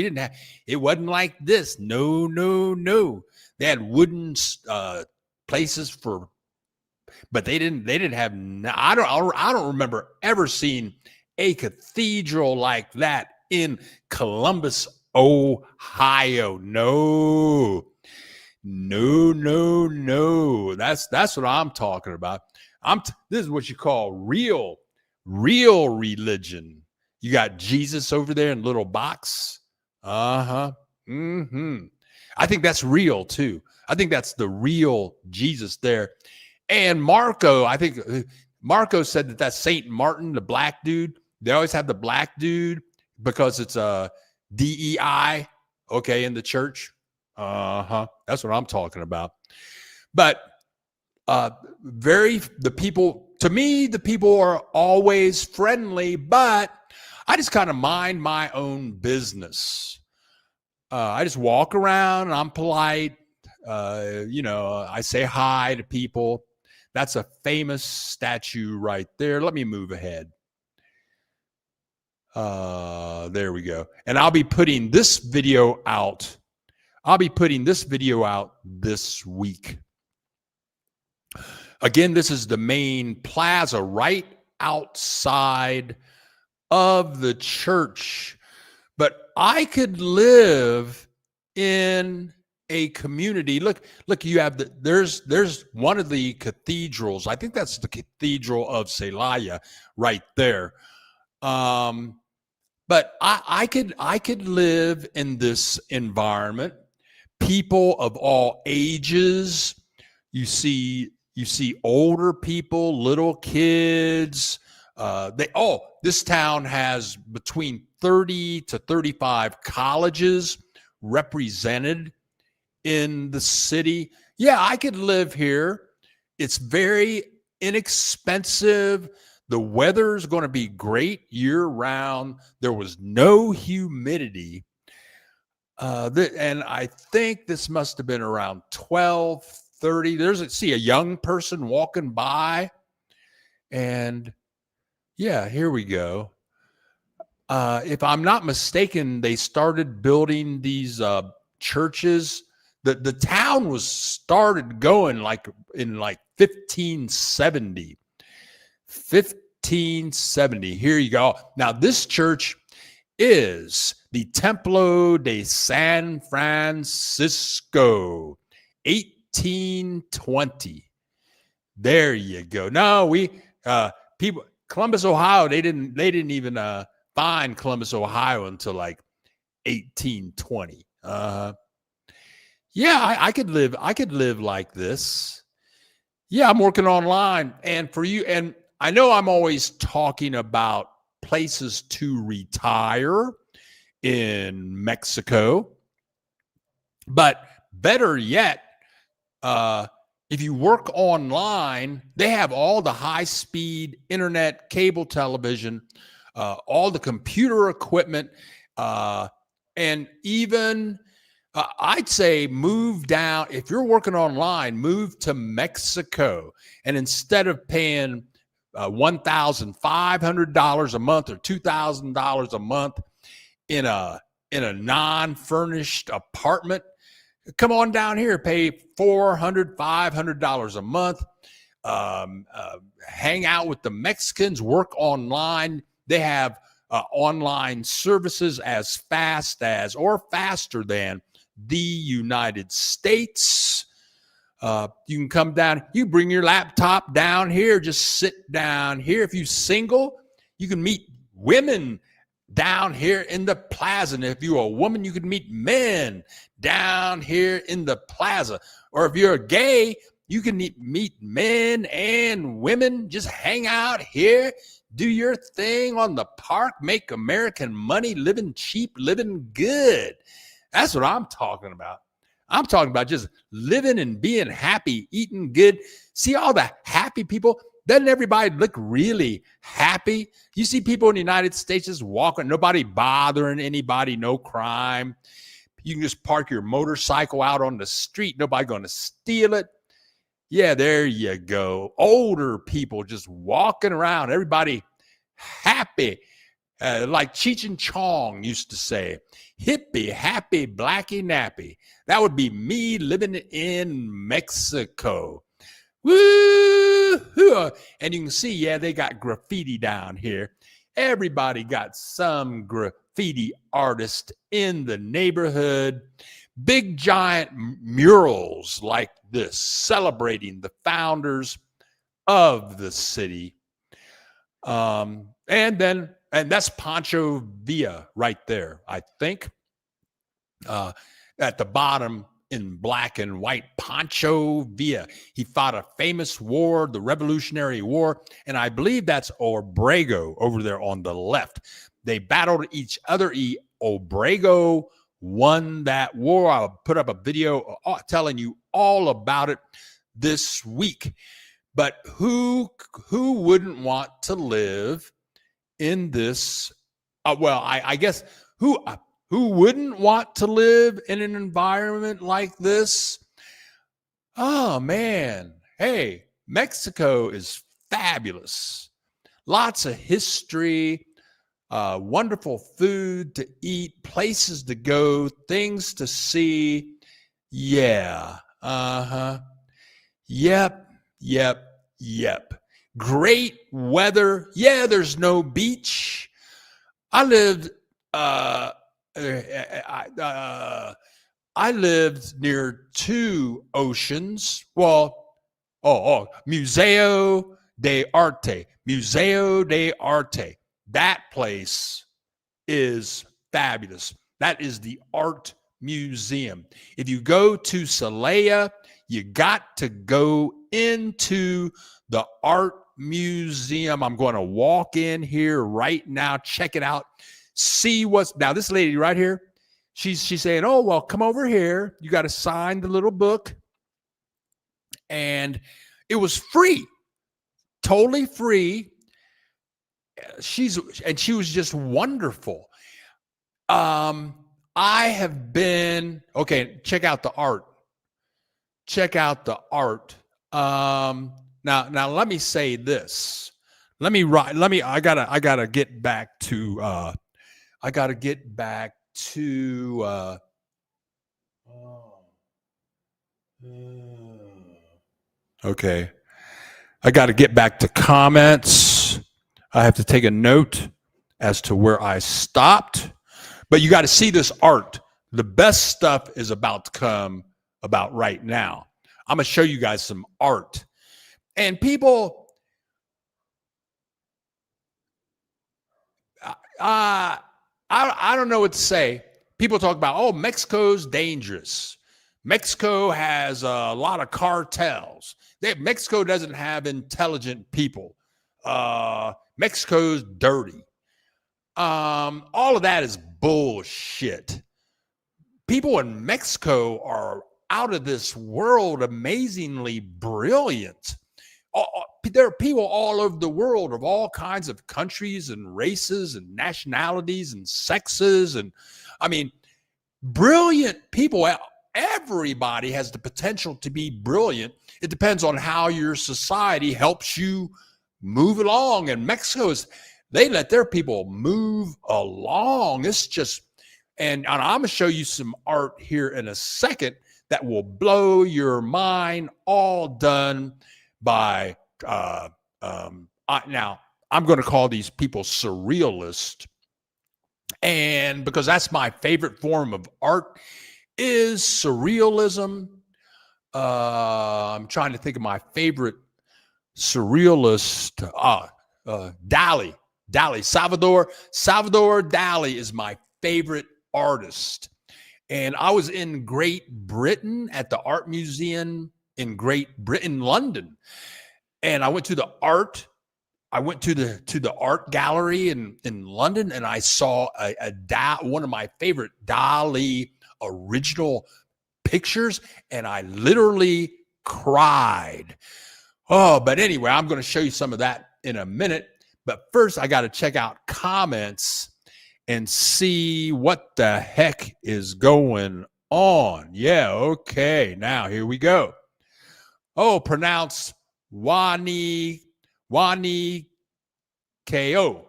It wasn't like this. No. They had wooden places but they didn't have, I don't remember ever seeing a cathedral like that in Columbus, Ohio. No. That's what I'm talking about. This is what you call real religion. You got Jesus over there in a little box. I think that's real too. I think that's the real Jesus there. And I think Marco said that's Saint Martin, the black dude. They always have the black dude because it's a DEI, okay, in the church. That's what I'm talking about. But the people are always friendly, but I just kind of mind my own business. I just walk around and I'm polite. I say hi to people. That's a famous statue right there. Let me move ahead. There we go. And I'll be putting this video out. This week. Again, this is the main plaza right outside of the church. But I could live in a community. Look, you have there's one of the cathedrals. I think that's the Cathedral of Celaya right there. But I could live in this environment. People of all ages. You see older people, little kids. This town has between 30 to 35 colleges represented in the city. Yeah, I could live here. It's very inexpensive. The weather's going to be great year round. There was no humidity. And I think this must have been around 12:30. See a young person walking by. And yeah, here we go. If I'm not mistaken, they started building these churches. The town was started going like in like 1570. 1570. Here you go. Now this church is the Templo de San Francisco, 1820. There you go. No, people Columbus, Ohio, they didn't even find Columbus, Ohio until like 1820. Yeah, I could live like this. Yeah, I'm working online. And for you, and I know I'm always talking about places to retire in Mexico, but better yet, if you work online, they have all the high-speed internet, cable television, all the computer equipment, and even I'd say move down. If you're working online, move to Mexico, and instead of paying $1,500 a month or $2,000 a month in a non-furnished apartment, come on down here, pay $400, $500 a month. Hang out with the Mexicans, work online. They have online services as fast as or faster than the United States. You can come down, you bring your laptop down here, just sit down here. If you're single, you can meet women down here in the plaza. And if you're a woman, you can meet men down here in the plaza. Or if you're gay, you can meet men and women. Just hang out here, do your thing on the park, make American money, living cheap, living good. That's what I'm talking about. I'm talking about just living and being happy, eating good. See all the happy people? Doesn't everybody look really happy? You see people in the United States just walking, nobody bothering anybody, no crime. You can just park your motorcycle out on the street. Nobody going to steal it. Yeah, there you go. Older people just walking around, everybody happy. Like Cheech and Chong used to say, hippie, happy, blacky, nappy. That would be me living in Mexico. Woo! And you can see, yeah, they got graffiti down here. Everybody got some graffiti artist in the neighborhood. Big giant murals like this celebrating the founders of the city. And that's Pancho Villa right there, I think. At the bottom in black and white, Pancho Villa. He fought a famous war, the Revolutionary War, and I believe that's Obrego over there on the left. They battled each other. Obrego won that war. I'll put up a video telling you all about it this week. But who wouldn't want to live in this? I guess who wouldn't want to live in an environment like this? Oh man, hey, Mexico is fabulous. Lots of history, wonderful food to eat, places to go, things to see. Yeah, Yep. Great weather. Yeah, there's no beach. I lived near two oceans. Well, Museo de Arte. That place is fabulous. That is the art museum. If you go to Celaya, you got to go into the art museum. I'm going to walk in here right now, check it out, see now this lady right here, she's saying, oh, well, come over here. You got to sign the little book. And it was free, totally free. She was just wonderful. I have been, okay, check out the art. Check out the art. Now let me say this. I gotta get back to okay. I got to get back to comments. I have to take a note as to where I stopped. But you got to see this art. The best stuff is about to come about right now. I'm going to show you guys some art. And people, I don't know what to say. People talk about, oh, Mexico's dangerous. Mexico has a lot of cartels. Mexico doesn't have intelligent people. Mexico's dirty. All of that is bullshit. People in Mexico are out of this world, amazingly brilliant. There are people all over the world of all kinds of countries and races and nationalities and sexes. And I mean, brilliant people. Everybody has the potential to be brilliant. It depends on how your society helps you move along. And they let their people move along. It's just, and I'm going to show you some art here in a second that will blow your mind, all done by, now I'm going to call these people surrealist. And because that's my favorite form of art is surrealism. I'm trying to think of my favorite surrealist, Dali, Salvador Dali is my favorite artist. And I was in Great Britain at the Art Museum in Great Britain, London. And I went to the art gallery in London, and I saw one of my favorite Dali original pictures, and I literally cried. Oh, but anyway, I'm going to show you some of that in a minute. But first, I got to check out comments and see what the heck is going on. Yeah, okay. Now, here we go. Oh, pronounce Wani Ko.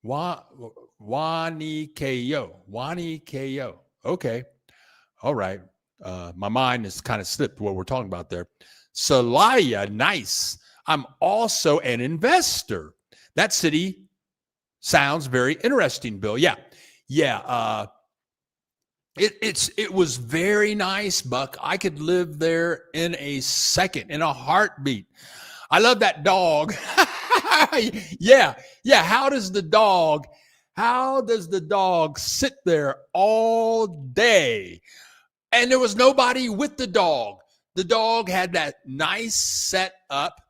Wani Ko. Okay. All right. My mind has kind of slipped what we're talking about there. Celaya, nice. I'm also an investor. That city sounds very interesting, Bill. Yeah. It was very nice, Buck. I could live there in a second, in a heartbeat. I love that dog. Yeah. How does the dog sit there all day? And there was nobody with the dog. The dog had that nice setup.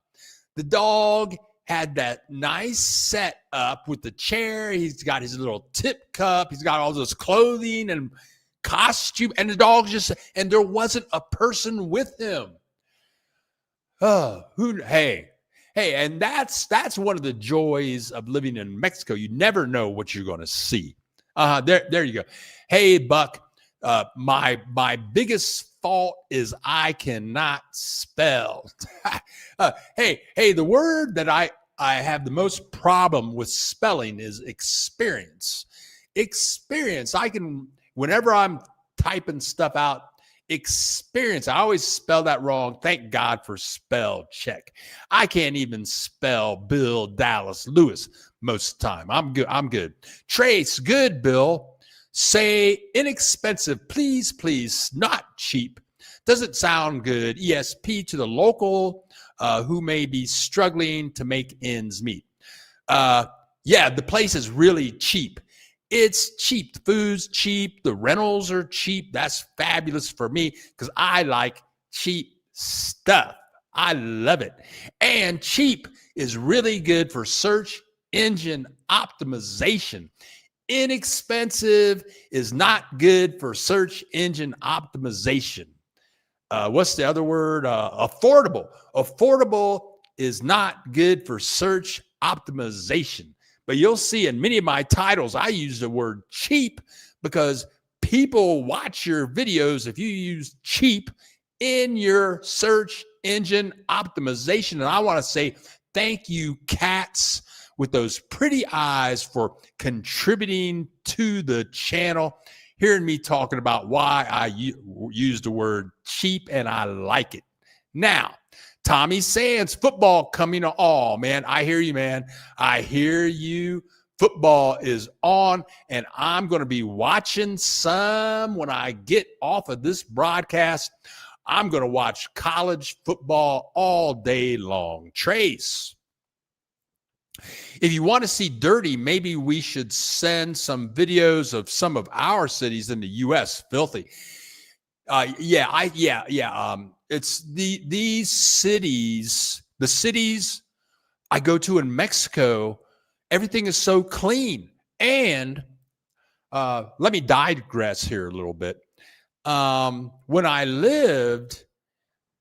The dog had that nice setup with the chair. He's got his little tip cup. He's got all this clothing and costume. And the dog and there wasn't a person with him. Hey, and that's one of the joys of living in Mexico. You never know what you're going to see. There you go. Hey, Buck. My biggest fault is I cannot spell. Hey, the word that I have the most problem with spelling is experience. Experience. Whenever I'm typing stuff out, experience. I always spell that wrong. Thank God for spell check. I can't even spell Bill Dallas Lewis most of the time. I'm good. Trace, good, Bill. Say inexpensive, please, not cheap. Doesn't sound good. ESP to the local who may be struggling to make ends meet. The place is really cheap. It's cheap. The food's cheap. The rentals are cheap. That's fabulous for me because I like cheap stuff. I love it. And cheap is really good for search engine optimization. Inexpensive is not good for search engine optimization. What's the other word? Affordable. Affordable is not good for search optimization. But you'll see in many of my titles, I use the word cheap because people watch your videos if you use cheap in your search engine optimization. And I want to say thank you, cats with those pretty eyes, for contributing to the channel. Hearing me talking about why I use the word cheap, and I like it. Now, Tommy Sands, football coming to all, man. I hear you, man. I hear you. Football is on, and I'm going to be watching some when I get off of this broadcast. I'm going to watch college football all day long. Trace, if you want to see dirty, maybe we should send some videos of some of our cities in the U.S. Filthy. It's these cities, the cities I go to in Mexico. Everything is so clean. And let me digress here a little bit. When I lived,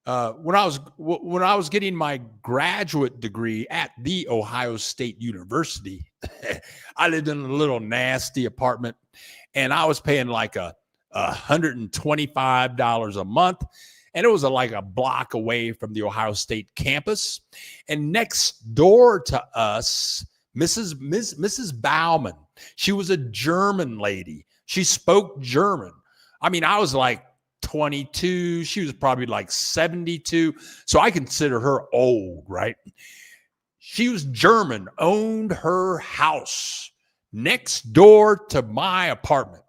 when I was getting my graduate degree at the Ohio State University, I lived in a little nasty apartment, and I was paying like $125 a month, and it was like a block away from the Ohio State campus. And next door to us, Mrs. Bauman, she was a German lady. She spoke German. I mean, I was like 22. She was probably like 72. So I consider her old, right? She was German, owned her house next door to my apartment.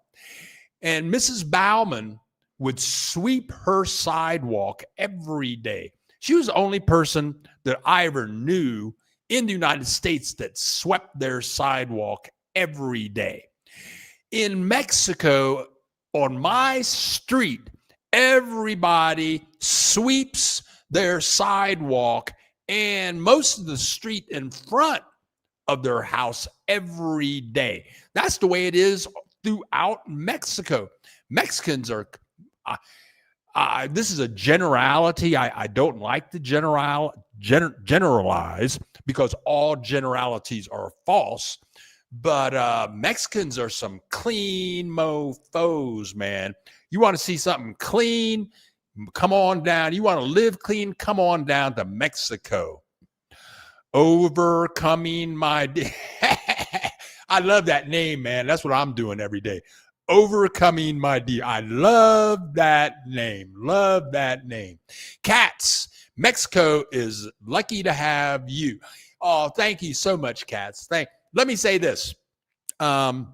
And Mrs. Bauman would sweep her sidewalk every day. She was the only person that I ever knew in the United States that swept their sidewalk every day. In Mexico, on my street, everybody sweeps their sidewalk and most of the street in front of their house every day. That's the way it is throughout Mexico. Mexicans are, this is a generality. I don't like to generalize because all generalities are false. But Mexicans are some clean mofos, man. You want to see something clean? Come on down. You want to live clean? Come on down to Mexico. Overcoming my I love that name, man. That's what I'm doing every day. Overcoming my D. I love that name. Love that name. Cats, Mexico is lucky to have you. Oh, thank you so much, Cats. Let me say this. I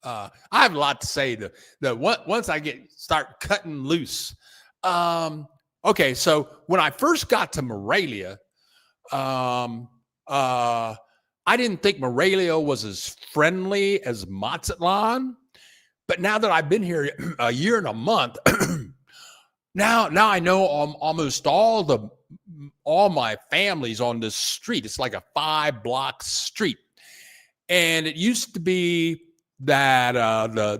have a lot to say. Once I start cutting loose. Okay, so when I first got to Morelia, I didn't think Morelia was as friendly as Mazatlan. But now that I've been here a year and a month, now I know almost all my families on this street. It's like a 5-block street. And it used to be that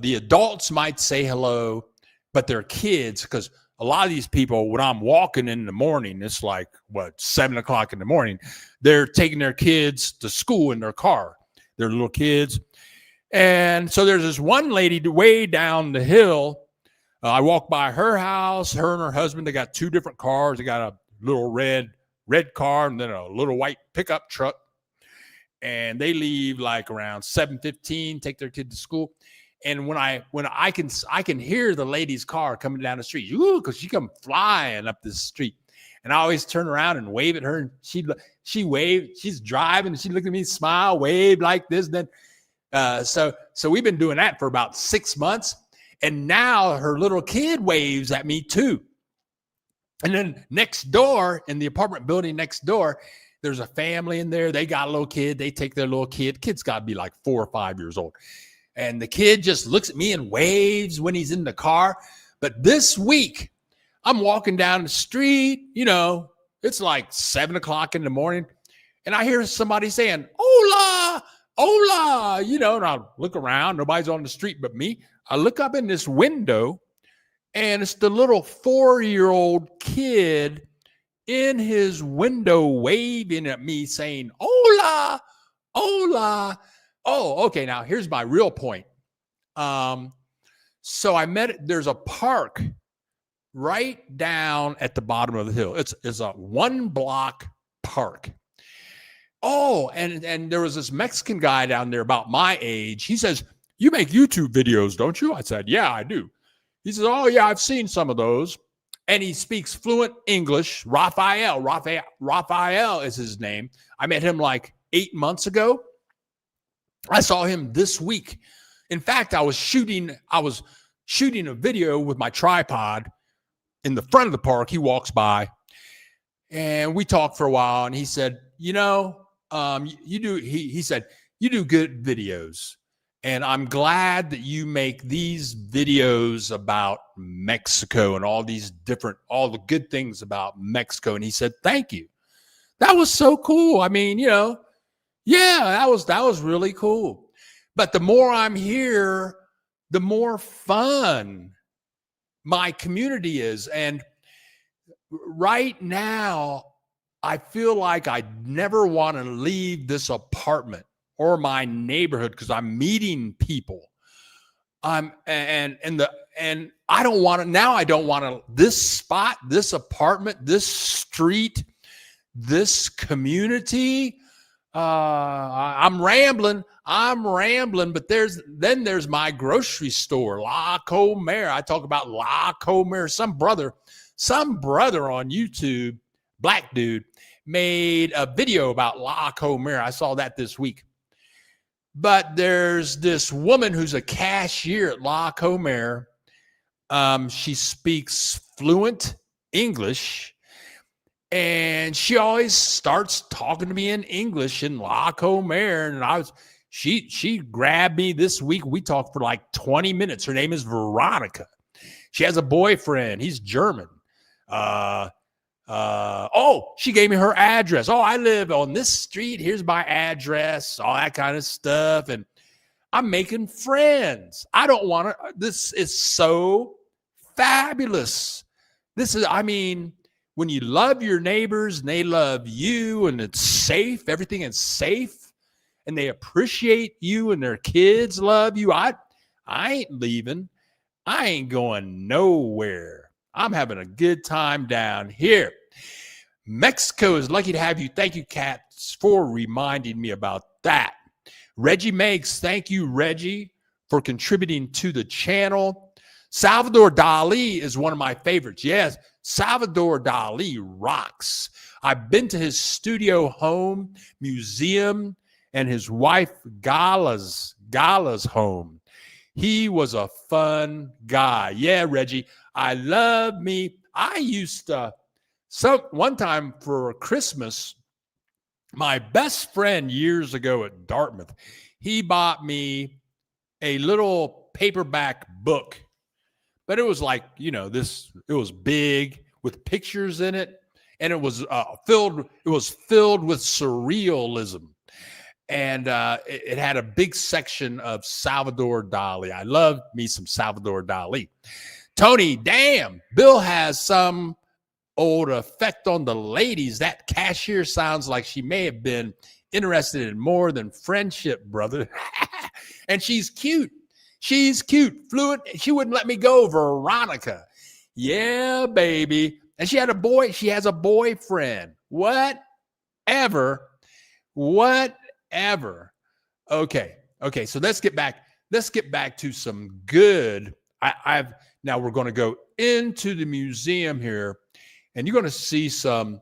the adults might say hello, but their kids, because a lot of these people, when I'm walking in the morning, it's like, 7 o'clock in the morning, they're taking their kids to school in their car, their little kids. And so there's this one lady way down the hill. I walk by her house, her and her husband, they got 2 different cars. They got a little red car and then a little white pickup truck. And they leave like around 7:15, take their kid to school. And when I can hear the lady's car coming down the street, because she come flying up this street. And I always turn around and wave at her, and she waved. She's driving, and she looked at me, smile, wave like this. Then, so we've been doing that for about 6 months, and now her little kid waves at me too. And then next door, in the apartment building next door, there's a family in there. They got a little kid. They take their little kid. Kid's got to be like 4 or 5 years old. And the kid just looks at me and waves when he's in the car. But this week, I'm walking down the street. It's like 7 o'clock in the morning. And I hear somebody saying, hola, hola, and I look around. Nobody's on the street but me. I look up in this window, and it's the little 4-year-old kid in his window waving at me saying, hola, hola. Oh, okay. Now here's my real point. So there's a park right down at the bottom of the hill. It's a 1-block park. Oh, and there was this Mexican guy down there about my age. He says, you make YouTube videos, don't you? I said, yeah, I do. He says, oh, yeah, I've seen some of those. And he speaks fluent English. Raphael is his name. I met him like 8 months ago. I saw him this week. In fact, I was shooting a video with my tripod in the front of the park. He walks by and we talked for a while, and he said, he said, you do good videos. And I'm glad that you make these videos about Mexico and all the good things about Mexico. And he said, thank you. That was so cool. I mean, yeah, that was really cool. But the more I'm here, the more fun my community is. And right now, I feel like I never want to leave this apartment or my neighborhood because I'm meeting people. And I don't want to now. I don't want to this spot, this apartment, this street, this community. I'm rambling, but there's my grocery store, La Comer. I talk about La Comer. Some brother on YouTube, black dude, made a video about La Comer. I saw that this week. But there's this woman who's a cashier at La Comer. She speaks fluent English. And she always starts talking to me in English in La Comer. And she grabbed me this week. We talked for like 20 minutes. Her name is Veronica. She has a boyfriend. He's German. She gave me her address. Oh, I live on this street. Here's my address, all that kind of stuff. And I'm making friends. I don't want to. This is so fabulous. When you love your neighbors and they love you and it's safe, everything is safe, and they appreciate you and their kids love you, I ain't leaving. I ain't going nowhere. I'm having a good time down here. Mexico is lucky to have you. Thank you, Kat, for reminding me about that. Reggie Makes, thank you, Reggie, for contributing to the channel. Salvador Dali is one of my favorites. Yes, Salvador Dali rocks. I've been to his studio home, museum, and his wife Gala's home. He was a fun guy. Yeah, Reggie, I love me. I used to, one time for Christmas, my best friend years ago at Dartmouth, he bought me a little paperback book. But it was like, it was big with pictures in it. And it was filled with surrealism. And it had a big section of Salvador Dali. I love me some Salvador Dali. Tony, damn, Bill has some old effect on the ladies. That cashier sounds like she may have been interested in more than friendship, brother. And she's cute. She's cute, fluent. She wouldn't let me go, Veronica. Yeah, baby. And she has a boyfriend. Whatever. Okay. So let's get back to some good. Now we're going to go into the museum here, and you're going to see some.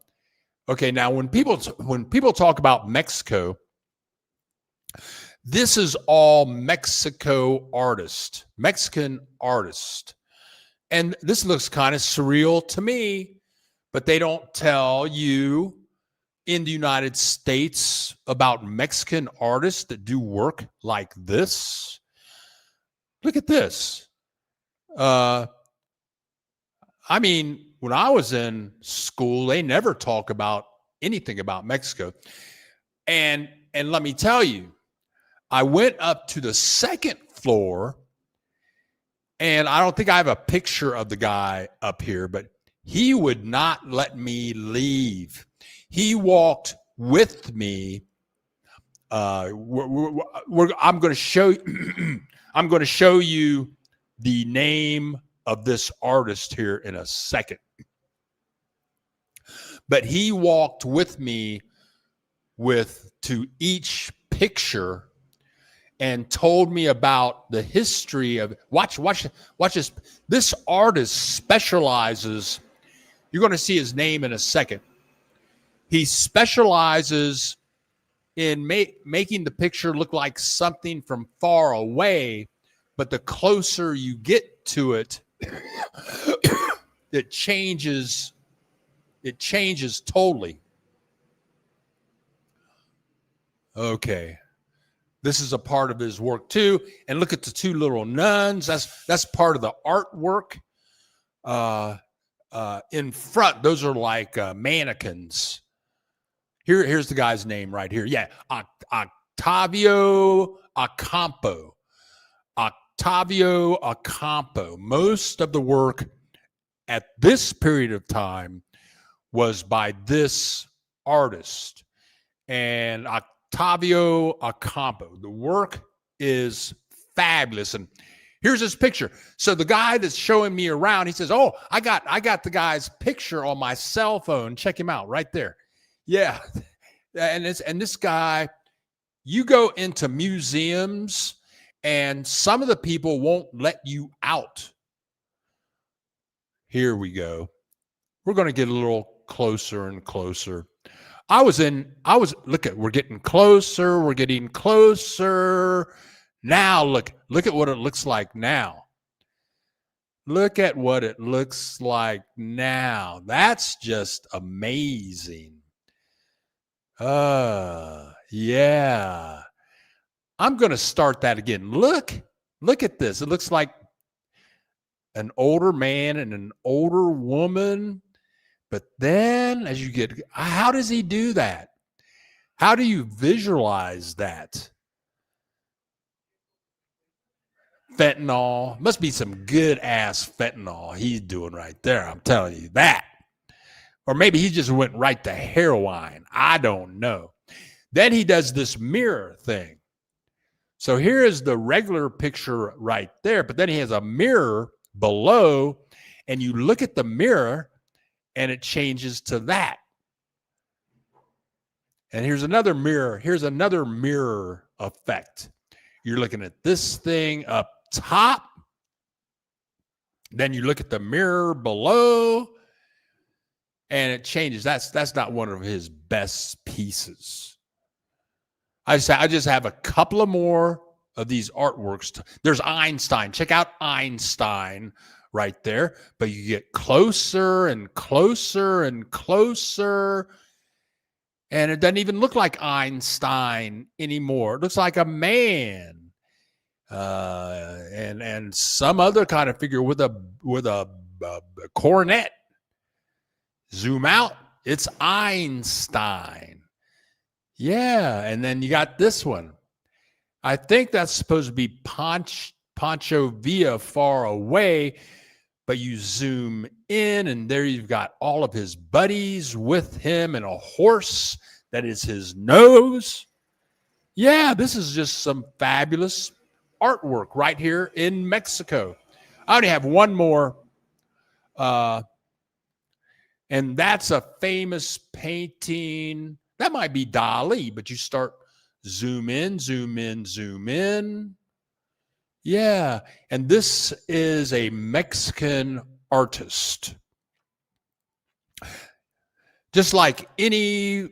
Okay. Now when people talk about Mexico, this is all Mexican artist. And this looks kind of surreal to me, but they don't tell you in the United States about Mexican artists that do work like this. Look at this. When I was in school, they never talk about anything about Mexico. And let me tell you, I went up to the second floor, and I don't think I have a picture of the guy up here, but he would not let me leave. He walked with me. I'm going to show I'm going to show you the name of this artist here in a second. But he walked with me to each picture and told me about the history of watch this. This artist specializes, you're going to see his name in a second. He specializes in making the picture look like something from far away, but the closer you get to it, it changes totally. Okay. This is a part of his work too. And look at the two little nuns. That's part of the artwork. In front, those are like mannequins. Here's the guy's name right here. Yeah, Octavio Ocampo. Octavio Ocampo. Most of the work at this period of time was by this artist. And Octavio Ocampo. The work is fabulous. And here's his picture. So the guy that's showing me around, he says, "Oh, I got the guy's picture on my cell phone. Check him out right there." Yeah. And this guy, you go into museums and some of the people won't let you out. Here we go. We're going to get a little closer and closer. We're getting closer. We're getting closer. Now look at what it looks like now. Look at what it looks like now. That's just amazing. Yeah. I'm going to start that again. Look at this. It looks like an older man and an older woman. But then as you get, how does he do that? How do you visualize that? Fentanyl. Must be some good ass fentanyl he's doing right there. I'm telling you that. Or maybe he just went right to heroin. I don't know. Then he does this mirror thing. So here is the regular picture right there, but then he has a mirror below, and you look at the mirror, and it changes to that. And here's another mirror. Here's another mirror effect. You're looking at this thing up top. Then you look at the mirror below, and it changes. That's not one of his best pieces. I just have a couple of more of these artworks. There's Einstein. Check out Einstein right there. But you get closer and closer and closer, and it doesn't even look like Einstein anymore. It looks like a man, and some other kind of figure with a coronet. Zoom out. It's Einstein. Yeah, and then you got this one. I think that's supposed to be Pancho Villa far away, but you zoom in, and there you've got all of his buddies with him and a horse that is his nose. Yeah, this is just some fabulous artwork right here in Mexico. I only have one more, and that's a famous painting. That might be Dali, but you start zoom in, zoom in, zoom in. Yeah, and this is a Mexican artist. Just like any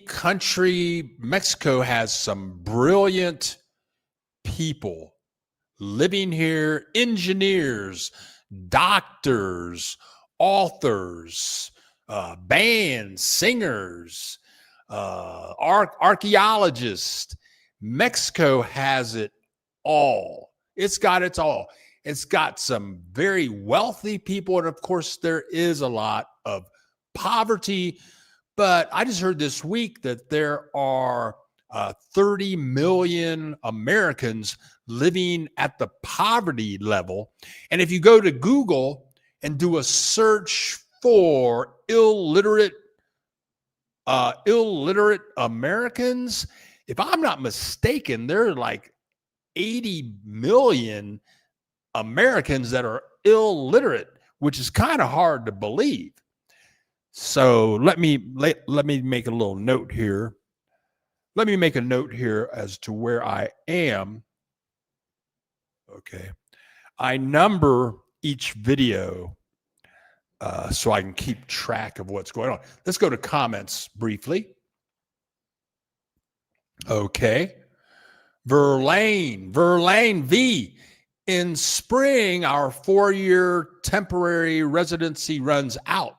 country, Mexico has some brilliant people living here, engineers, doctors, authors, bands, singers, archaeologists. Mexico has it all. It's got its all. It's got some very wealthy people, and of course there is a lot of poverty. But I just heard this week that there are 30 million Americans living at the poverty level. And if you go to Google and do a search for illiterate Americans, if I'm not mistaken, there are like 80 million Americans that are illiterate, which is kind of hard to believe. So let me make a little note here. Let me make a note here as to where I am. Okay. I number each video so I can keep track of what's going on. Let's go to comments briefly. Okay. Verlaine V. In spring, our 4-year temporary residency runs out.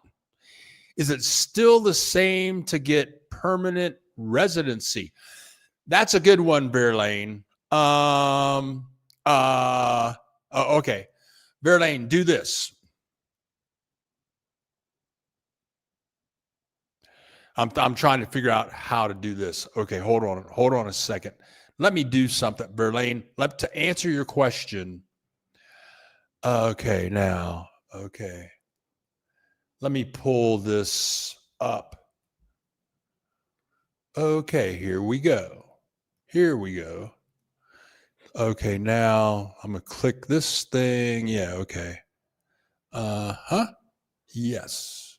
Is it still the same to get permanent residency? That's a good one, Verlaine. Okay. Verlaine, do this. I'm trying to figure out how to do this. Okay, hold on a second. Let me do something, Verlaine. To answer your question. Okay, now. Okay. Let me pull this up. Okay, here we go. Okay, now I'm going to click this thing. Yeah, okay. Yes.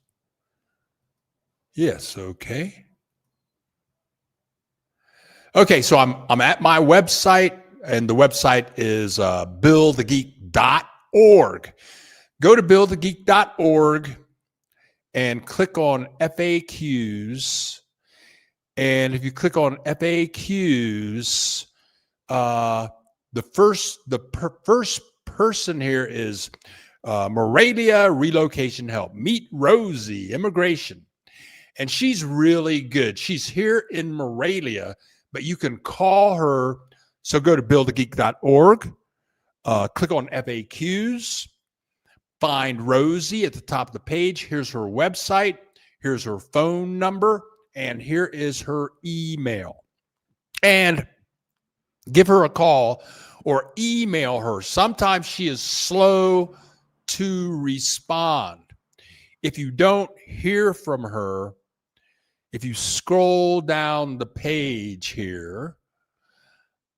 Yes, okay. Okay, so I'm at my website, and the website is buildthegeek.org. Go to buildthegeek.org and click on FAQs. And if you click on FAQs, the first person here is Morelia Relocation Help. Meet Rosie, Immigration. And she's really good. She's here in Morelia, but you can call her. So go to buildthegeek.org, click on FAQs, find Rosie at the top of the page. Here's her website. Here's her phone number. And here is her email. And give her a call or email her. Sometimes she is slow to respond. If you don't hear from her, if you scroll down the page here,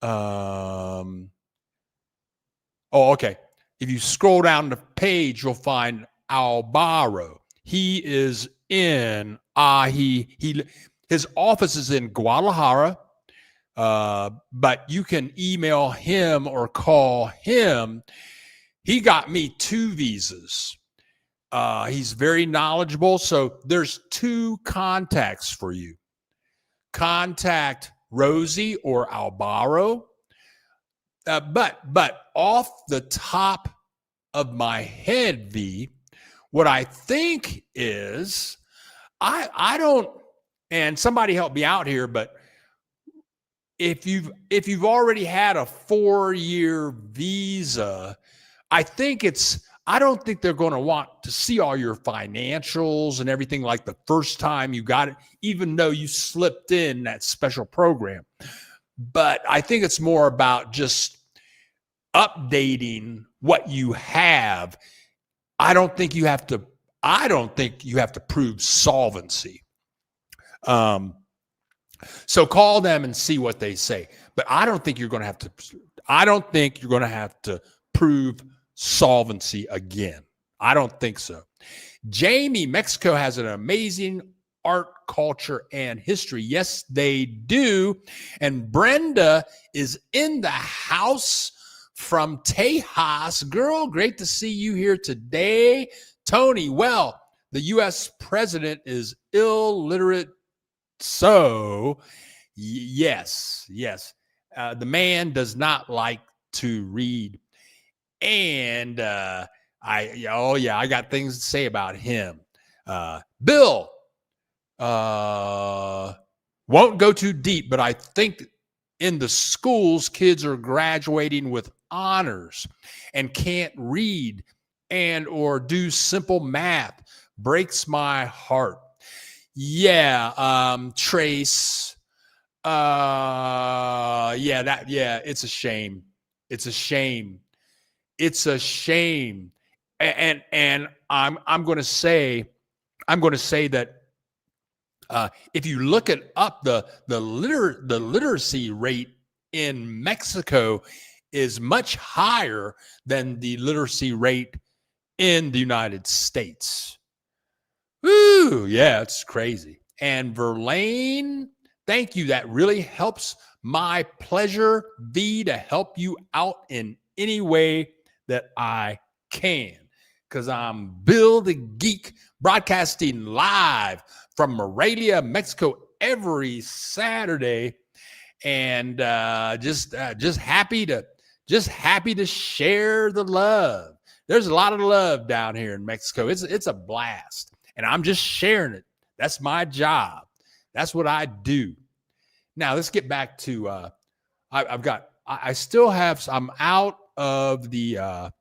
okay. If you scroll down the page, you'll find Alvaro. He is in his office is in Guadalajara, but you can email him or call him. He got me 2 visas. He's very knowledgeable. So there's 2 contacts for you. Contact Rosie or Alvaro. But off the top of my head, V, what I think is, I don't, and somebody help me out here, but if you've already had a 4-year visa, I don't think they're going to want to see all your financials and everything like the first time you got it, even though you slipped in that special program. But I think it's more about just updating what you have. I don't think you have to prove solvency. So call them and see what they say. But I don't think you're going to have to prove solvency again. I don't think so. Jamie, Mexico has an amazing art, culture, and history. Yes, they do. And Brenda is in the house from Tejas. Girl, great to see you here today. Tony, well, the U.S. president is illiterate. So, yes. The man does not like to read. And I got things to say about him. Bill, won't go too deep, but I think in the schools, kids are graduating with honors and can't read and or do simple math. Breaks my heart. Yeah, Trace, It's a shame. It's a shame. It's a shame. And I'm going to say that if you look at up the literacy rate in Mexico is much higher than the literacy rate in the United States. Ooh, yeah, it's crazy. And Verlaine, thank you. That really helps. My pleasure, V, to help you out in any way that I can. Because I'm Bill the Geek, broadcasting live from Morelia, Mexico, every Saturday, and just happy to share the love. There's a lot of love down here in Mexico. It's a blast, and I'm just sharing it. That's my job. That's what I do. Now let's get back to I still have. I'm out of the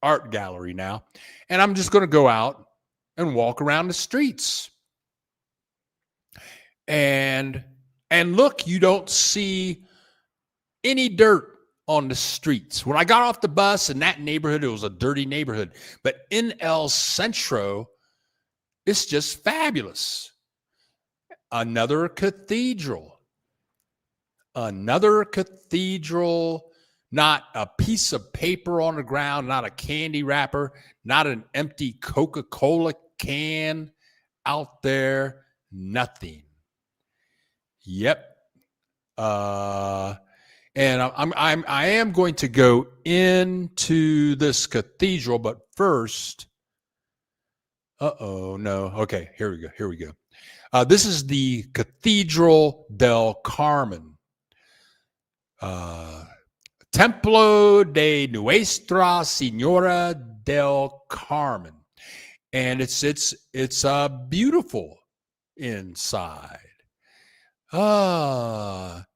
art gallery now, and I'm just going to go out and walk around the streets. And look, you don't see any dirt on the streets. When I got off the bus in that neighborhood, it was a dirty neighborhood. But in El Centro, it's just fabulous. Another cathedral, not a piece of paper on the ground, not a candy wrapper, not an empty Coca-Cola can out there, nothing. Yep. And I am going to go into this cathedral, but first, no. Okay, here we go. This is the Cathedral del Carmen. Templo de Nuestra Señora del Carmen. And it's beautiful inside.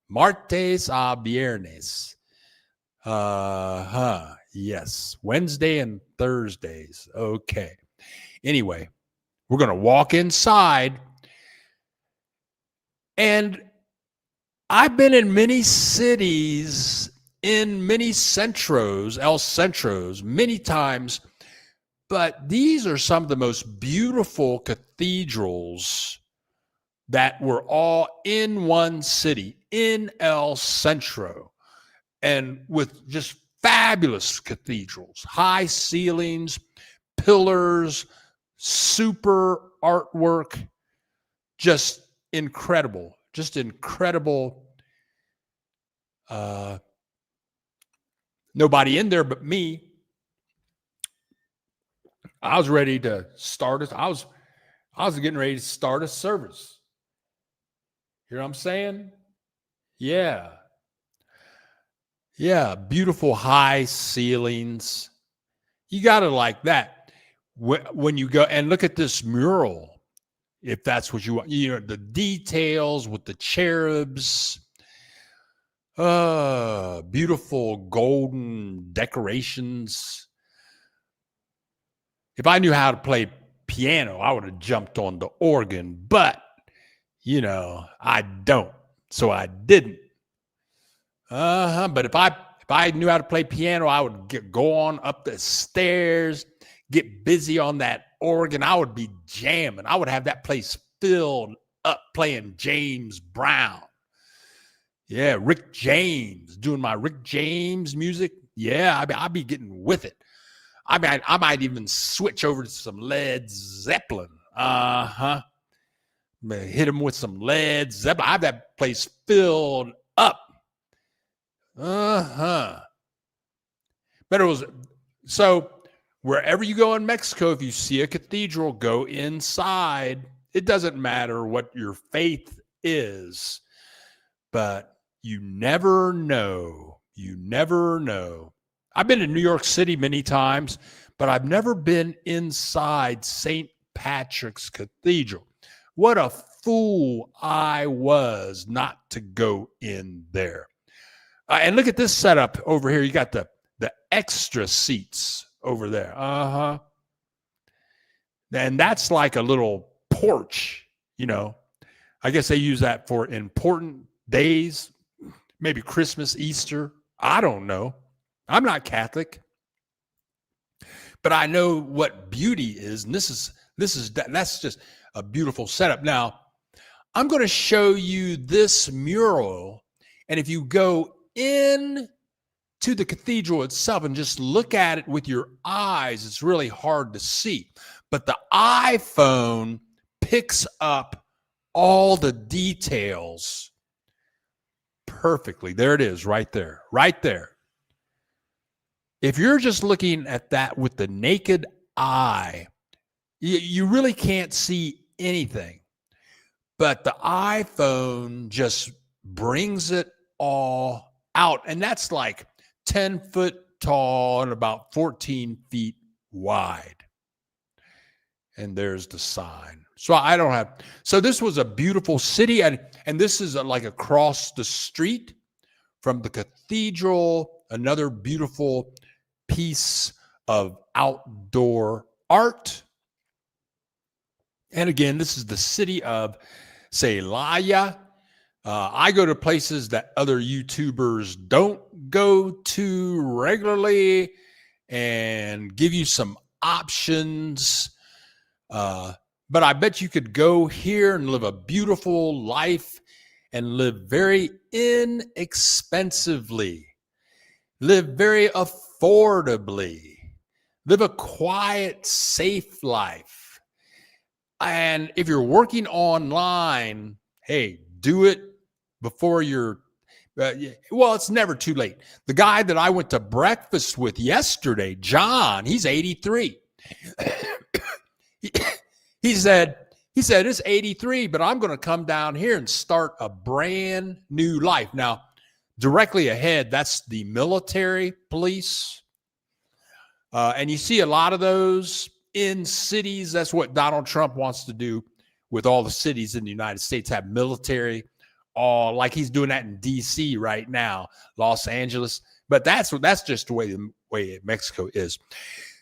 Martes a viernes. Yes. Wednesday and Thursdays. Okay. Anyway, we're going to walk inside. And I've been in many cities, in many centros, El Centros, many times, but these are some of the most beautiful cathedrals that were all in one city, in El Centro, and with just fabulous cathedrals, high ceilings, pillars, super artwork, just incredible. Nobody in there but me. I was ready to start it. I was getting ready to start a service. You know what I'm saying? Yeah. Yeah. Beautiful high ceilings. You got to like that. When you go and look at this mural, if that's what you want, the details with the cherubs, beautiful golden decorations. If I knew how to play piano, I would have jumped on the organ, but I don't, so I didn't. But if I knew how to play piano, I would go on up the stairs, get busy on that organ. I would be jamming. I would have that place filled up playing James Brown. Yeah, Rick James, doing my Rick James music. Yeah, I'd be getting with it. I might even switch over to some Led Zeppelin. Hit him with some Led Zeppelin. I have that place filled up. But it was, so wherever you go in Mexico, if you see a cathedral, go inside. It doesn't matter what your faith is, but you never know. You never know. I've been to New York City many times, but I've never been inside St. Patrick's Cathedral. What a fool I was not to go in there. And look at this setup over here. You got the extra seats over there. And that's like a little porch, I guess they use that for important days, maybe Christmas, Easter. I don't know. I'm not Catholic, but I know what beauty is, and that's just a beautiful setup. Now, I'm going to show you this mural, and if you go in to the cathedral itself and just look at it with your eyes, it's really hard to see. But the iPhone picks up all the details perfectly. There it is, right there, right there. If you're just looking at that with the naked eye, you really can't see anything. But the iPhone just brings it all out. And that's like 10 foot tall and about 14 feet wide. And there's the sign. So this was a beautiful city. And this is like across the street from the cathedral, another beautiful piece of outdoor art. And again, this is the city of Celaya. I go to places that other YouTubers don't go to regularly and give you some options. But I bet you could go here and live a beautiful life and live very inexpensively, live very affordably, live a quiet, safe life. And if you're working online, hey, do it before you're, well, it's never too late. The guy that I went to breakfast with yesterday, John, he's 83. He said, it's 83, but I'm going to come down here and start a brand new life. Now, directly ahead, that's the military police. And you see a lot of those in cities. That's what Donald Trump wants to do with all the cities in the United States, have military, all like he's doing that in DC right now, Los Angeles. But that's just the way Mexico is.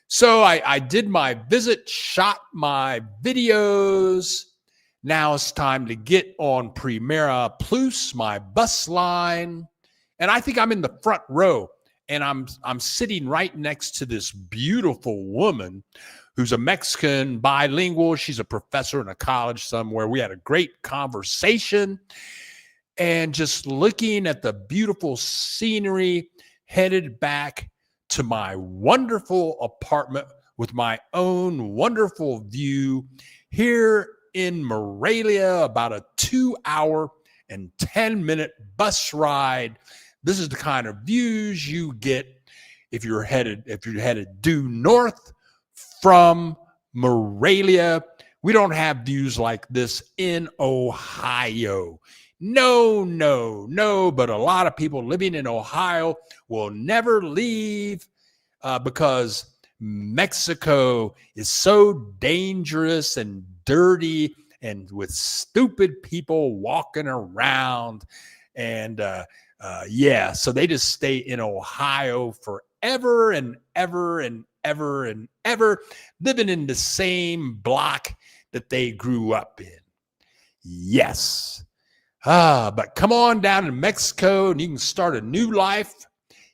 So I did my visit, shot my videos. Now it's time to get on Primera Plus, my bus line. And I think I'm in the front row, and I'm sitting right next to this beautiful woman who's a Mexican, bilingual. She's a professor in a college somewhere. We had a great conversation, and just looking at the beautiful scenery, headed back to my wonderful apartment with my own wonderful view here in Morelia, about a 2-hour and 10-minute bus ride. This is the kind of views you get if you're headed due north from Morelia. We don't have views like this in Ohio. No, but a lot of people living in Ohio will never leave because Mexico is so dangerous and dirty and with stupid people walking around. And so they just stay in Ohio forever and ever and ever and ever, living in the same block that they grew up in. Yes. But come on down to Mexico and you can start a new life.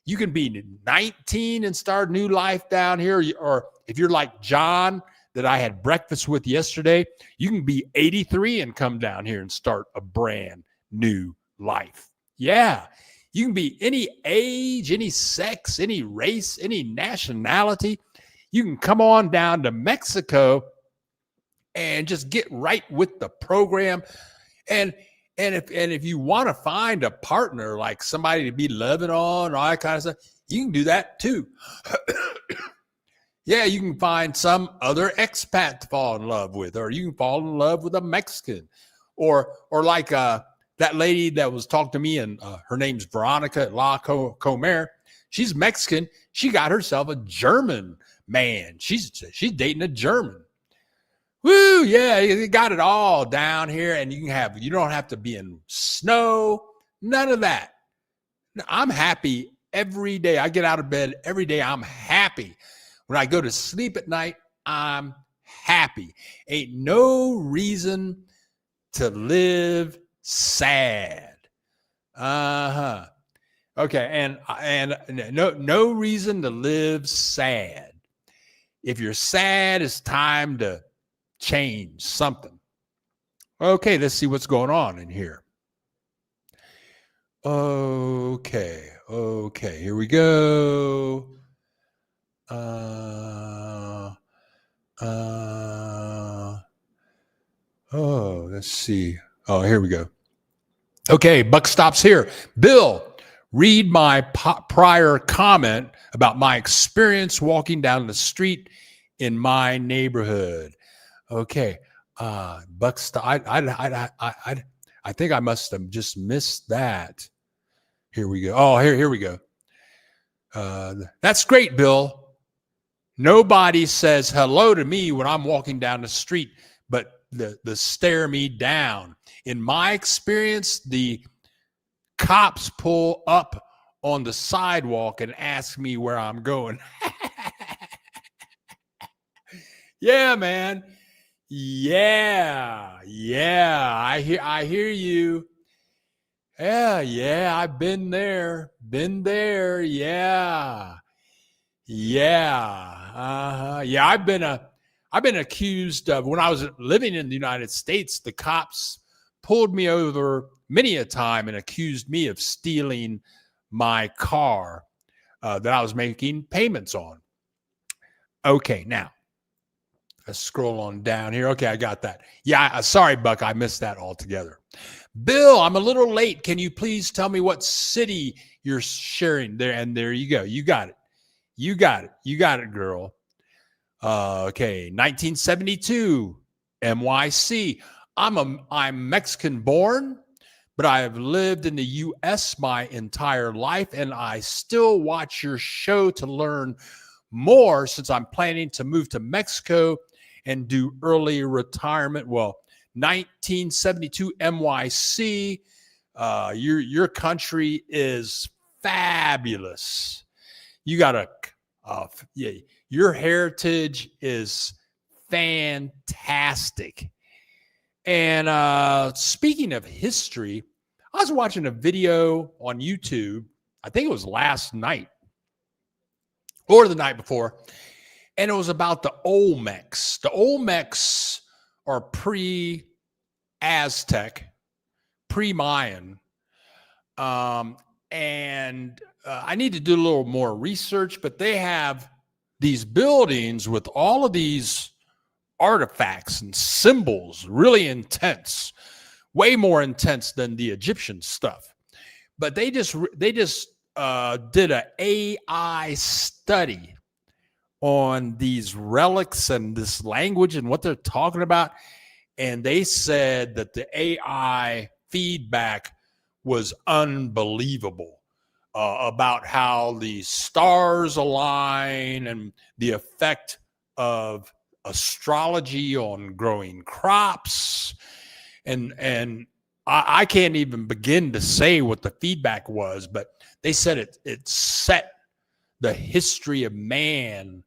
You can be 19 and start a new life down here. Or if you're like John that I had breakfast with yesterday, you can be 83 and come down here and start a brand new life. Yeah. You can be any age, any sex, any race, any nationality. You can come on down to Mexico and just get right with the program. And if you want to find a partner, like somebody to be loving on, all that kind of stuff, you can do that too. Yeah, you can find some other expat to fall in love with, or you can fall in love with a Mexican, or like that lady that was talking to me, and her name's Veronica La Comer. She's Mexican. She got herself a German man. She's dating a German. Woo, yeah, you got it all down here, and you don't have to be in snow, none of that. I'm happy every day. I get out of bed every day. I'm happy. When I go to sleep at night, I'm happy. Ain't no reason to live sad. Uh-huh. Okay, and no reason to live sad. If you're sad, it's time to change something. Okay, let's see what's going on in here. Okay, here we go. Let's see. Oh, here we go. Okay, buck stops here. Bill, read my prior comment about my experience walking down the street in my neighborhood. Okay, buck stop. I think I must have just missed that. Here we go. Oh, here we go. That's great, Bill. Nobody says hello to me when I'm walking down the street, but the stare me down. In my experience, the cops pull up on the sidewalk and ask me where I'm going. Yeah, man. Yeah. I hear you. Yeah. I've been there. Yeah. Yeah. I've been accused of, when I was living in the United States, the cops pulled me over many a time and accused me of stealing my car that I was making payments on. Okay, now let's scroll on down here. Okay, I got that. Yeah, sorry, Buck, I missed that altogether. Bill, I'm a little late. Can you please tell me what city you're sharing there? And there you go. You got it. You got it, girl. Okay, 1972, NYC. I'm Mexican born, but I have lived in the U.S. my entire life, and I still watch your show to learn more since I'm planning to move to Mexico and do early retirement. Well, 1972 NYC, your country is fabulous. You got your heritage is fantastic. And speaking of history, I was watching a video on YouTube. I think it was last night or the night before, and it was about the Olmecs. The Olmecs are pre-Aztec, pre-Mayan, and I need to do a little more research, but they have these buildings with all of these artifacts and symbols, really intense, way more intense than the Egyptian stuff. But they just did an AI study on these relics and this language and what they're talking about, and they said that the AI feedback was unbelievable. About how the stars align and the effect of astrology on growing crops. And I can't even begin to say what the feedback was, but they said it set the history of man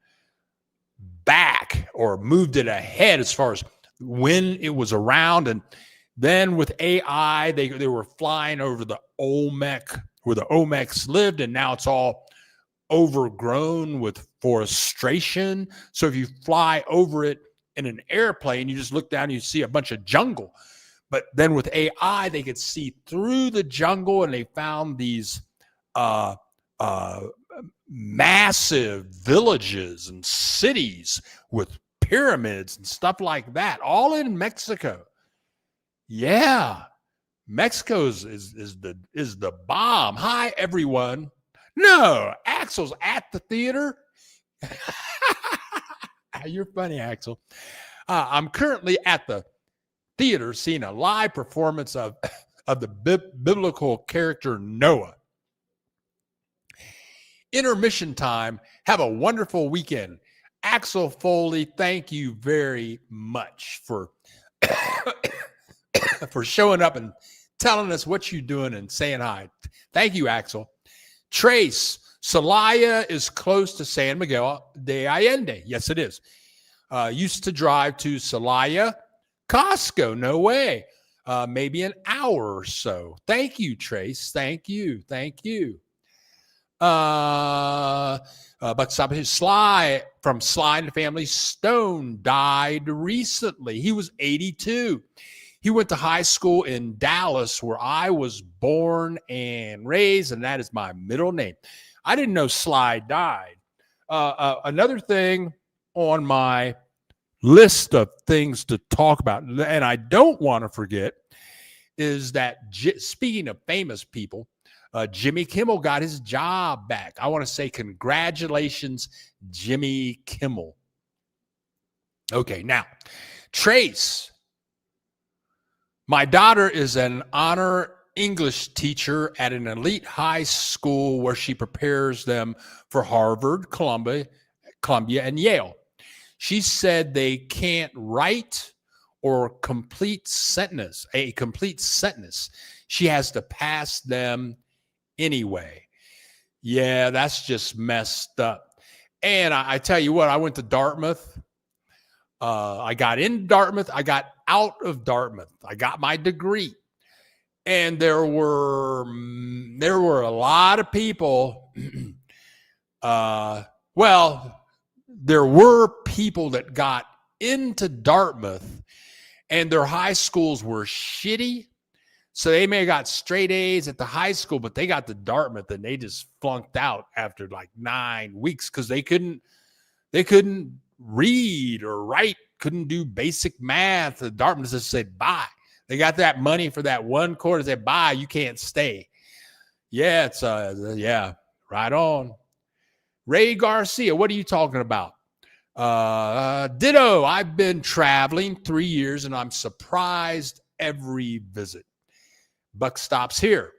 back or moved it ahead as far as when it was around. And then with AI, they were flying over the Olmec, where the Olmecs lived, and now it's all overgrown with forestation. So if you fly over it in an airplane, you just look down and you see a bunch of jungle. But then with AI, they could see through the jungle, and they found these massive villages and cities with pyramids and stuff like that, all in Mexico. Yeah. Mexico is the bomb. Hi, everyone. No, Axel's at the theater. You're funny, Axel. I'm currently at the theater seeing a live performance of the biblical character Noah. Intermission time. Have a wonderful weekend. Axel Foley, thank you very much for showing up and telling us what you're doing and saying hi. Thank you, Axel. Trace, Celaya is close to San Miguel de Allende. Yes, it is. Used to drive to Celaya. Costco, no way. maybe an hour or so. Thank you, Trace. Thank you. Thank you. But Sly from Sly and the Family Stone died recently. He was 82. He went to high school in Dallas, where I was born and raised, and that is my middle name. I didn't know Sly died. Another thing on my list of things to talk about, and I don't want to forget, is that speaking of famous people, Jimmy Kimmel got his job back. I want to say congratulations, Jimmy Kimmel. Okay, now, Trace. My daughter is an honor English teacher at an elite high school where she prepares them for Harvard, Columbia, and Yale. She said they can't write or a complete sentence. She has to pass them anyway. Yeah, that's just messed up. And I tell you what, I went to Dartmouth. I got in Dartmouth. I got out of Dartmouth. I got my degree. And there were a lot of people. There were people that got into Dartmouth and their high schools were shitty. So they may have got straight A's at the high school, but they got to Dartmouth and they just flunked out after like 9 weeks because they couldn't read or write, couldn't do basic math. The Dartmouth just said, bye. They got that money for that one quarter. Said, bye, you can't stay. Yeah, it's right on. Ray Garcia, what are you talking about? Ditto, I've been traveling 3 years and I'm surprised every visit. Buck stops here.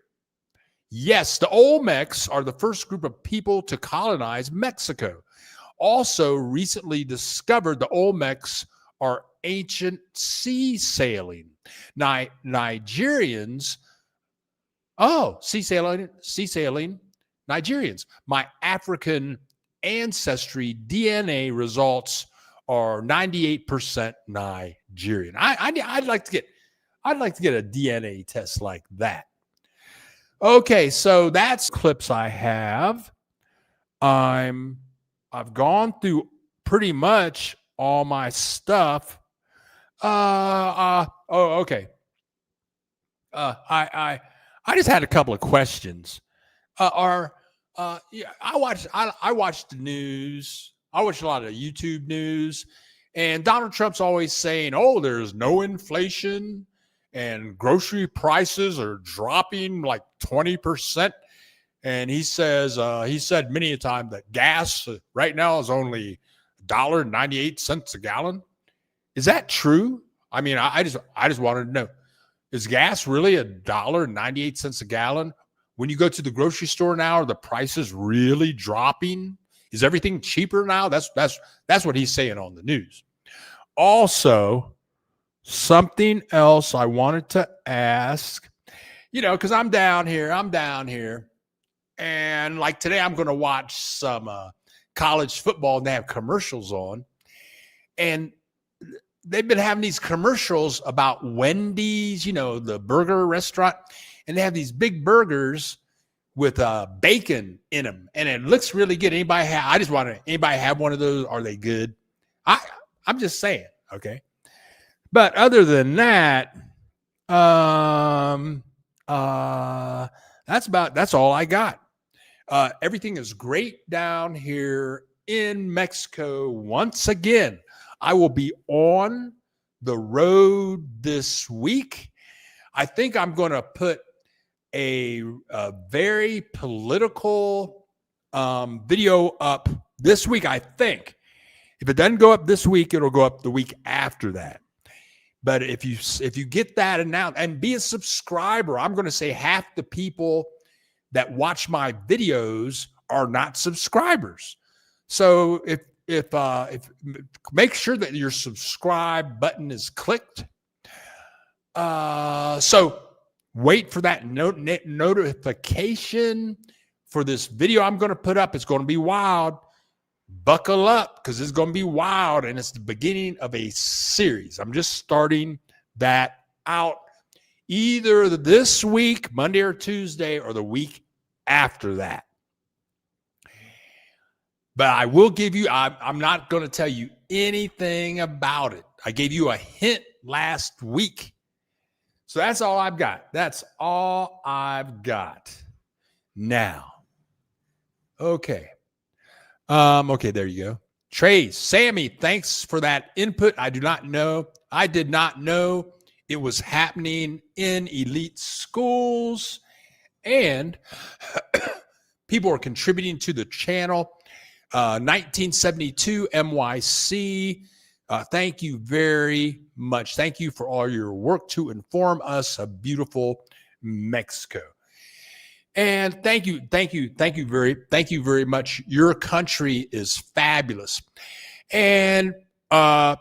Yes, the Olmecs are the first group of people to colonize Mexico. Also recently discovered the Olmecs are ancient sea sailing. Nigerians, sea sailing, Nigerians. My African ancestry DNA results are 98% Nigerian. I'd like to get a DNA test like that. Okay, so that's clips I have. I've gone through pretty much all my stuff. Okay. I just had a couple of questions. I watch the news. I watch a lot of YouTube news, and Donald Trump's always saying, "Oh, there's no inflation, and grocery prices are dropping like 20%." And he said many a time that gas right now is only $1.98 a gallon. Is that true? I mean, I just wanted to know, is gas really $1.98 a gallon? When you go to the grocery store now, are the prices really dropping? Is everything cheaper now? That's what he's saying on the news. Also, something else I wanted to ask, because I'm down here. And like today, I'm going to watch some college football and they have commercials on. And they've been having these commercials about Wendy's, the burger restaurant. And they have these big burgers with bacon in them. And it looks really good. Anybody have one of those? Are they good? I'm just saying, okay? But other than that, that's all I got. Everything is great down here in Mexico. Once again, I will be on the road this week. I think I'm going to put a very political video up this week, I think. If it doesn't go up this week, it'll go up the week after that. But if you get that announced and be a subscriber, I'm going to say half the people that watch my videos are not subscribers. So if make sure that your subscribe button is clicked. So wait for that notification for this video I'm going to put up. It's going to be wild. Buckle up because it's going to be wild, and it's the beginning of a series. I'm just starting that out. either this week, Monday or Tuesday, or the week after that. But I will give you, I'm not going to tell you anything about it. I gave you a hint last week. So that's all I've got. That's all I've got now. Okay. Okay, there you go. Trey, Sammy, thanks for that input. I did not know it was happening in elite schools, and people are contributing to the channel. 1972 MYC. Thank you very much. Thank you for all your work to inform us of beautiful Mexico. And thank you very much. Your country is fabulous. And tell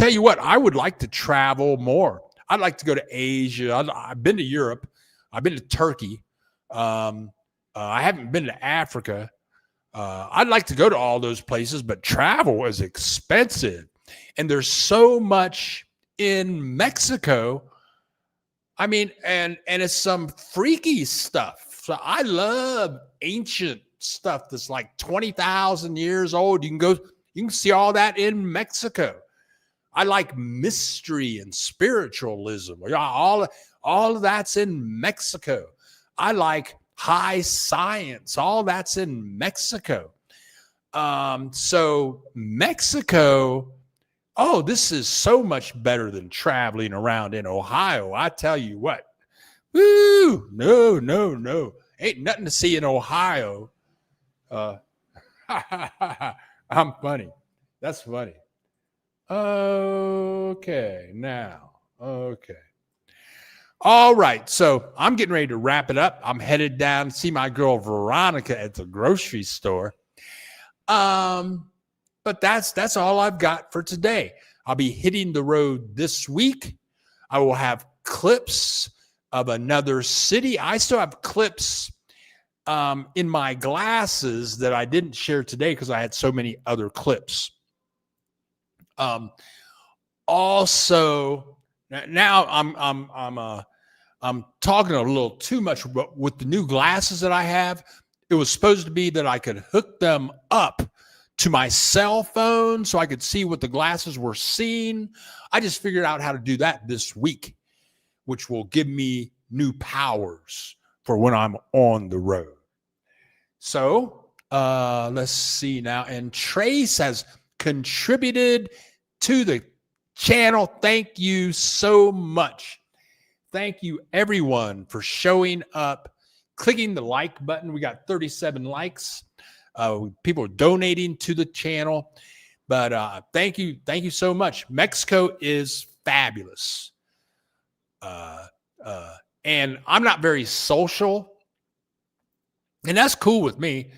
you what, I would like to travel more. I'd like to go to Asia. I've been to Europe. I've been to Turkey. I haven't been to Africa. I'd like to go to all those places, but travel is expensive. And there's so much in Mexico. I mean, and it's some freaky stuff. So I love ancient stuff that's like 20,000 years old. You can see all that in Mexico. I like mystery and spiritualism. All of that's in Mexico. I like high science. All that's in Mexico. So Mexico, oh, this is so much better than traveling around in Ohio. I tell you what. Woo! No. Ain't nothing to see in Ohio. I'm funny. That's funny. Okay, now. Okay. All right. So I'm getting ready to wrap it up. I'm headed down to see my girl Veronica at the grocery store. But that's all I've got for today. I'll be hitting the road this week. I will have clips of another city. I still have clips in my glasses that I didn't share today because I had so many other clips. Also, now I'm talking a little too much, but with the new glasses that I have, it was supposed to be that I could hook them up to my cell phone so I could see what the glasses were seeing. I just figured out how to do that this week, which will give me new powers for when I'm on the road. So let's see now. And Trace has contributed to the channel. Thank you so much. Thank you, everyone, for showing up, clicking the like button. We got 37 likes. People are donating to the channel. But thank you. Thank you so much. Mexico is fabulous. And I'm not very social. And that's cool with me.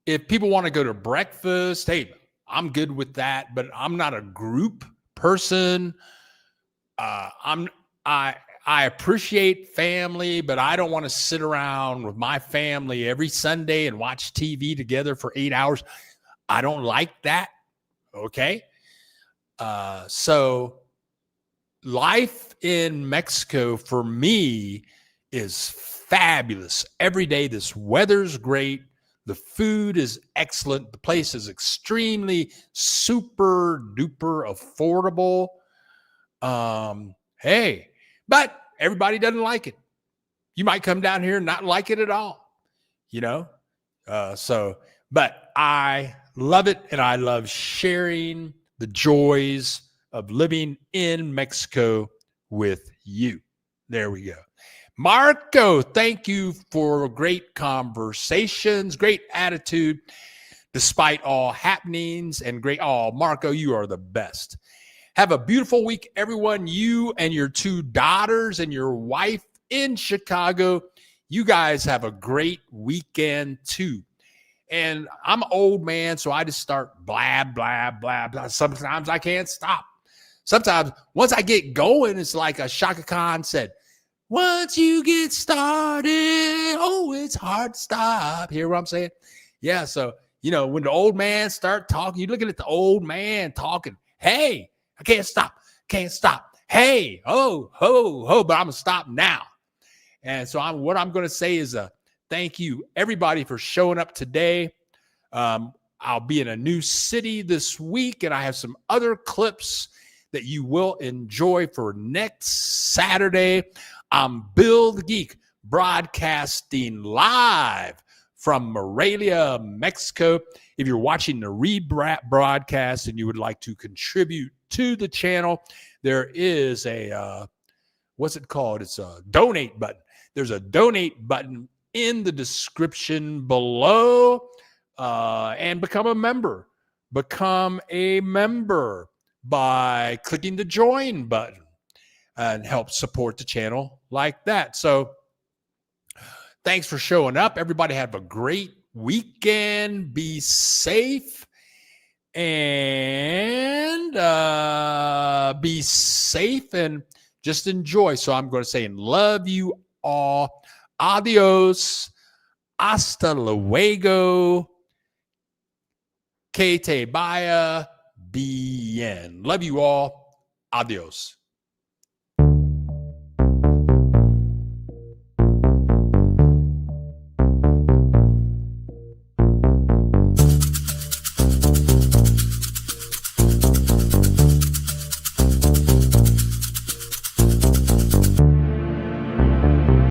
If people want to go to breakfast, hey, I'm good with that. But I'm not a group person. I appreciate family, but I don't want to sit around with my family every Sunday and watch TV together for 8 hours. I don't like that. Okay. So life in Mexico for me is fabulous. Every day, this weather's great. The food is excellent. The place is extremely super duper affordable. Hey, but everybody doesn't like it. You might come down here and not like it at all, you know? But I love it, and I love sharing the joys of living in Mexico with you. There we go. Marco, thank you for great conversations, great attitude, despite all happenings, and great. Oh, Marco, you are the best. Have a beautiful week, everyone. You and your two daughters and your wife in Chicago. You guys have a great weekend too. And I'm an old man, so I just start blah, blah, blah, blah. Sometimes I can't stop. Sometimes once I get going, it's like a Shaka Khan said, once you get started, oh, it's hard to stop. Hear what I'm saying? Yeah, so, you know, when the old man start talking, you're looking at the old man talking, hey, I can't stop. hey, ho, ho, ho, but I'm going to stop now. And so what I'm going to say is thank you, everybody, for showing up today. I'll be in a new city this week, and I have some other clips that you will enjoy for next Saturday. I'm Bill the Geek, broadcasting live from Morelia, Mexico. If you're watching the rebroadcast and you would like to contribute to the channel, there is a, what's it called? It's a donate button. There's a donate button in the description below, and become a member. Become a member by clicking the join button and help support the channel like that. So thanks for showing up. Everybody have a great weekend. Be safe and just enjoy. So I'm going to say and love you all. Adios. Hasta luego. Que te vaya bien. Love you all. Adios.